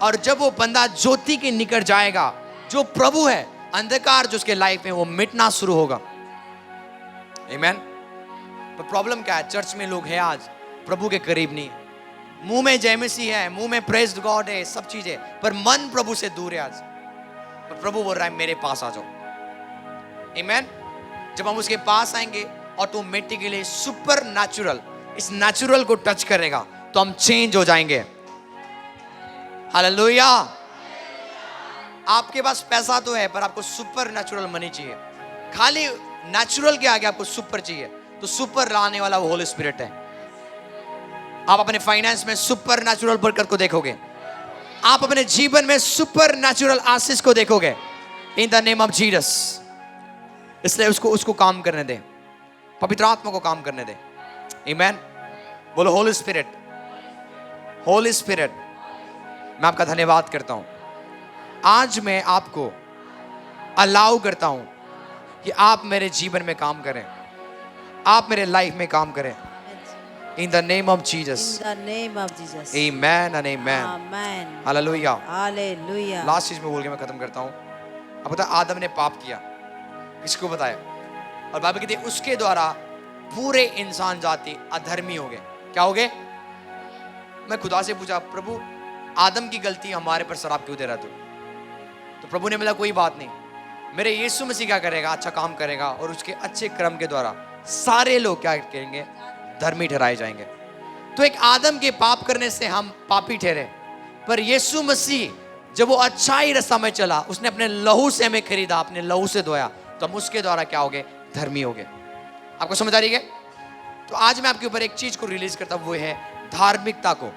और जब वो बंदा ज्योति के निकट जाएगा, जो प्रभु है, अंधकार जो उसके लाइफ में वो मिटना शुरू होगा। आमीन। पर प्रॉब्लम क्या है, चर्च में लोग हैं आज प्रभु के करीब नहीं है, मुंह में जय मसीह है, मुंह में प्रेज गॉड है, सब चीजें, पर मन प्रभु से दूर है आज। पर प्रभु बोल रहा है मेरे पास आ जाओ। आमीन। जब हम उसके पास आएंगे, ऑटोमेटिकली सुपर नेचुरल इस नेचुरल को टच करेगा तो हम चेंज हो जाएंगे। हालेलुया। आपके पास पैसा तो है, पर आपको सुपर नेचुरल मनी चाहिए। खाली नेचुरल के आगे आपको सुपर चाहिए, तो सुपर लाने वाला वो होली स्पिरिट है। आप अपने फाइनेंस में सुपर नेचुरल बरकत को देखोगे, आप अपने जीवन में सुपर नेचुरल आशीष को देखोगे, इन द नेम ऑफ जीसस। इसलिए उसको काम करने दे, पवित्र आत्मा को काम करने दे। आमीन। बोलो होली स्पिरिट, होली स्पिरिट, मैं आपका धन्यवाद करता हूं। आज मैं आपको अलाउ करता हूं कि आप मेरे जीवन में काम करें, आप मेरे लाइफ में काम करें। In the name of Jesus. In the name of Jesus. Amen and amen. Amen. Hallelujah. Hallelujah. Last चीज में बोल के मैं खत्म करता हूं। अब पता, आदम ने पाप किया, किसको बताया? और बाइबल कहती है उसके द्वारा पूरे इंसान जाति अधर्मी हो गए। क्या हो गए? मैं खुदा से पूछा, प्रभु आदम की गलती हमारे पर शराब क्यों दे रहा तू? तो प्रभु ने बोला कोई बात नहीं, मेरे यीशु मसीह क्या करेगा, अच्छा काम करेगा, और उसके अच्छे क्रम के द्वारा सारे लोग क्या करेंगे, धर्मी ठहराए जाएंगे। तो एक आदम के पाप करने से हम पापी ठहरे, पर यीशु मसीह जब वो अच्छाई रास्ता में चला, उसने अपने लहू से हमें खरीदा, अपने लहू से धोया, तो हम उसके द्वारा क्या हो गए, धर्मी हो गए। आपको समझ आ रही है? तो आज मैं आपके ऊपर एक चीज को रिलीज करता हूं, वो है धार्मिकता को।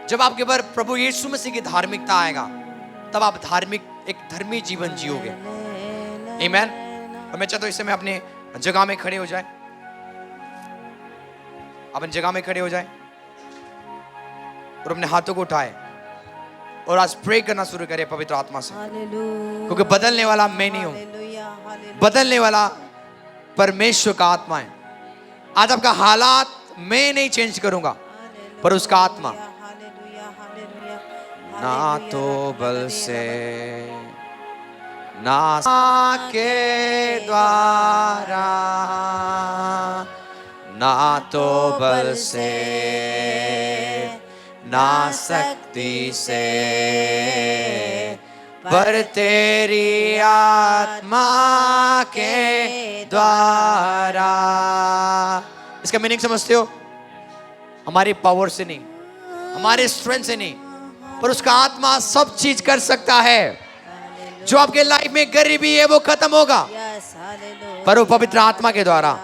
जब आपके ऊपर प्रभु यीशु मसीह की धार्मिकता आएगा, तब आप एक धर्मी जीवन जियोगे। आमीन। और मैं चाहता हूं इससे मैं अपने जगह में खड़े हो जाए, अपन जगह में खड़े हो जाए और अपने हाथों को उठाए और आज प्रे करना शुरू करें पवित्र आत्मा से, क्योंकि बदलने वाला मैं नहीं हूं, बदलने वाला परमेश्वर का आत्मा है। आज आपका हालात मैं नहीं चेंज करूंगा, पर उसका आत्मा। ना तो बल से ना के द्वारा, ना तो बल से ना शक्ति से, पर तेरी आत्मा के द्वारा। इसका मीनिंग समझते हो? हमारी पावर से नहीं, हमारे स्ट्रेंथ से नहीं, पर उसका आत्मा सब चीज कर सकता है। जो आपके लाइफ में गरीबी है वो खत्म होगा, पर वो पवित्र आत्मा के द्वारा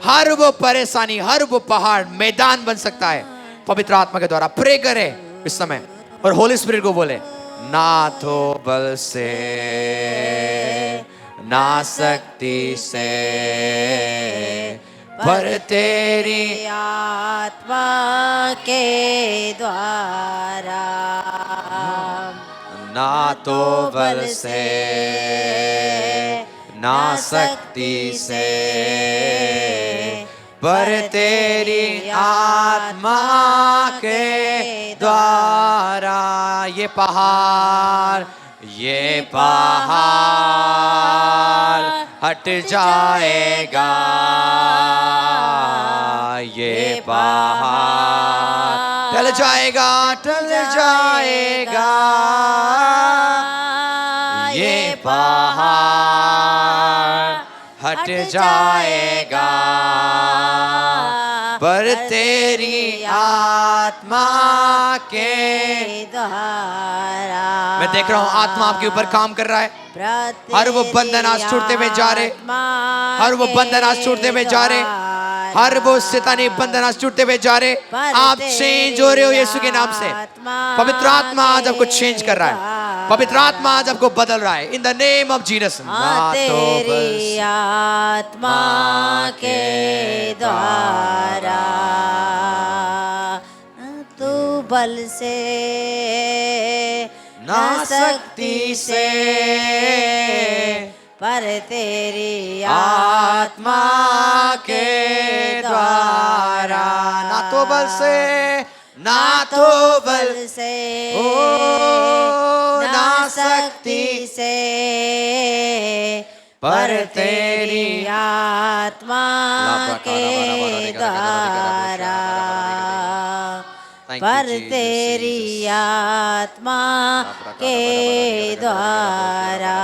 हर वो परेशानी, हर वो पहाड़ मैदान बन सकता है पवित्र आत्मा के द्वारा। प्रे करे इस समय और होली स्पिरिट को बोले, ना तो बल से ना शक्ति से, पर तेरी आत्मा के द्वारा। ना तो बल से ना शक्ति से, पर तेरी आत्मा के द्वारा। ये पहाड़ हट जाएगा, ये पहाड़ टल जाएगा, ये पहाड़ हट जाएगा, पर तेरी आत्मा के द्वारा। मैं देख रहा हूं आत्मा आपके ऊपर काम कर रहा है, हर वो बंधन आज छूटते हुए जा रहे, हर वो बंधन आज टूटते हुए जा रहे, हर वो शैतानी बंधन आज टूटते हुए जा रहे। आप चेंज हो रहे हो यीशु के नाम से। पवित्र आत्मा आज आपको चेंज कर रहा है, पवित्र आत्मा आज आपको बदल रहा है। इन द नेम ऑफ जीसस। तेरी आत्मा के द्वारा, तू बल से ना शक्ति से, पर तेरी आत्मा के द्वारा, ना तो बल से, ना तो बल से, ओ, ना शक्ति से, पर तेरी आत्मा के द्वारा, पर तेरी आत्मा के द्वारा।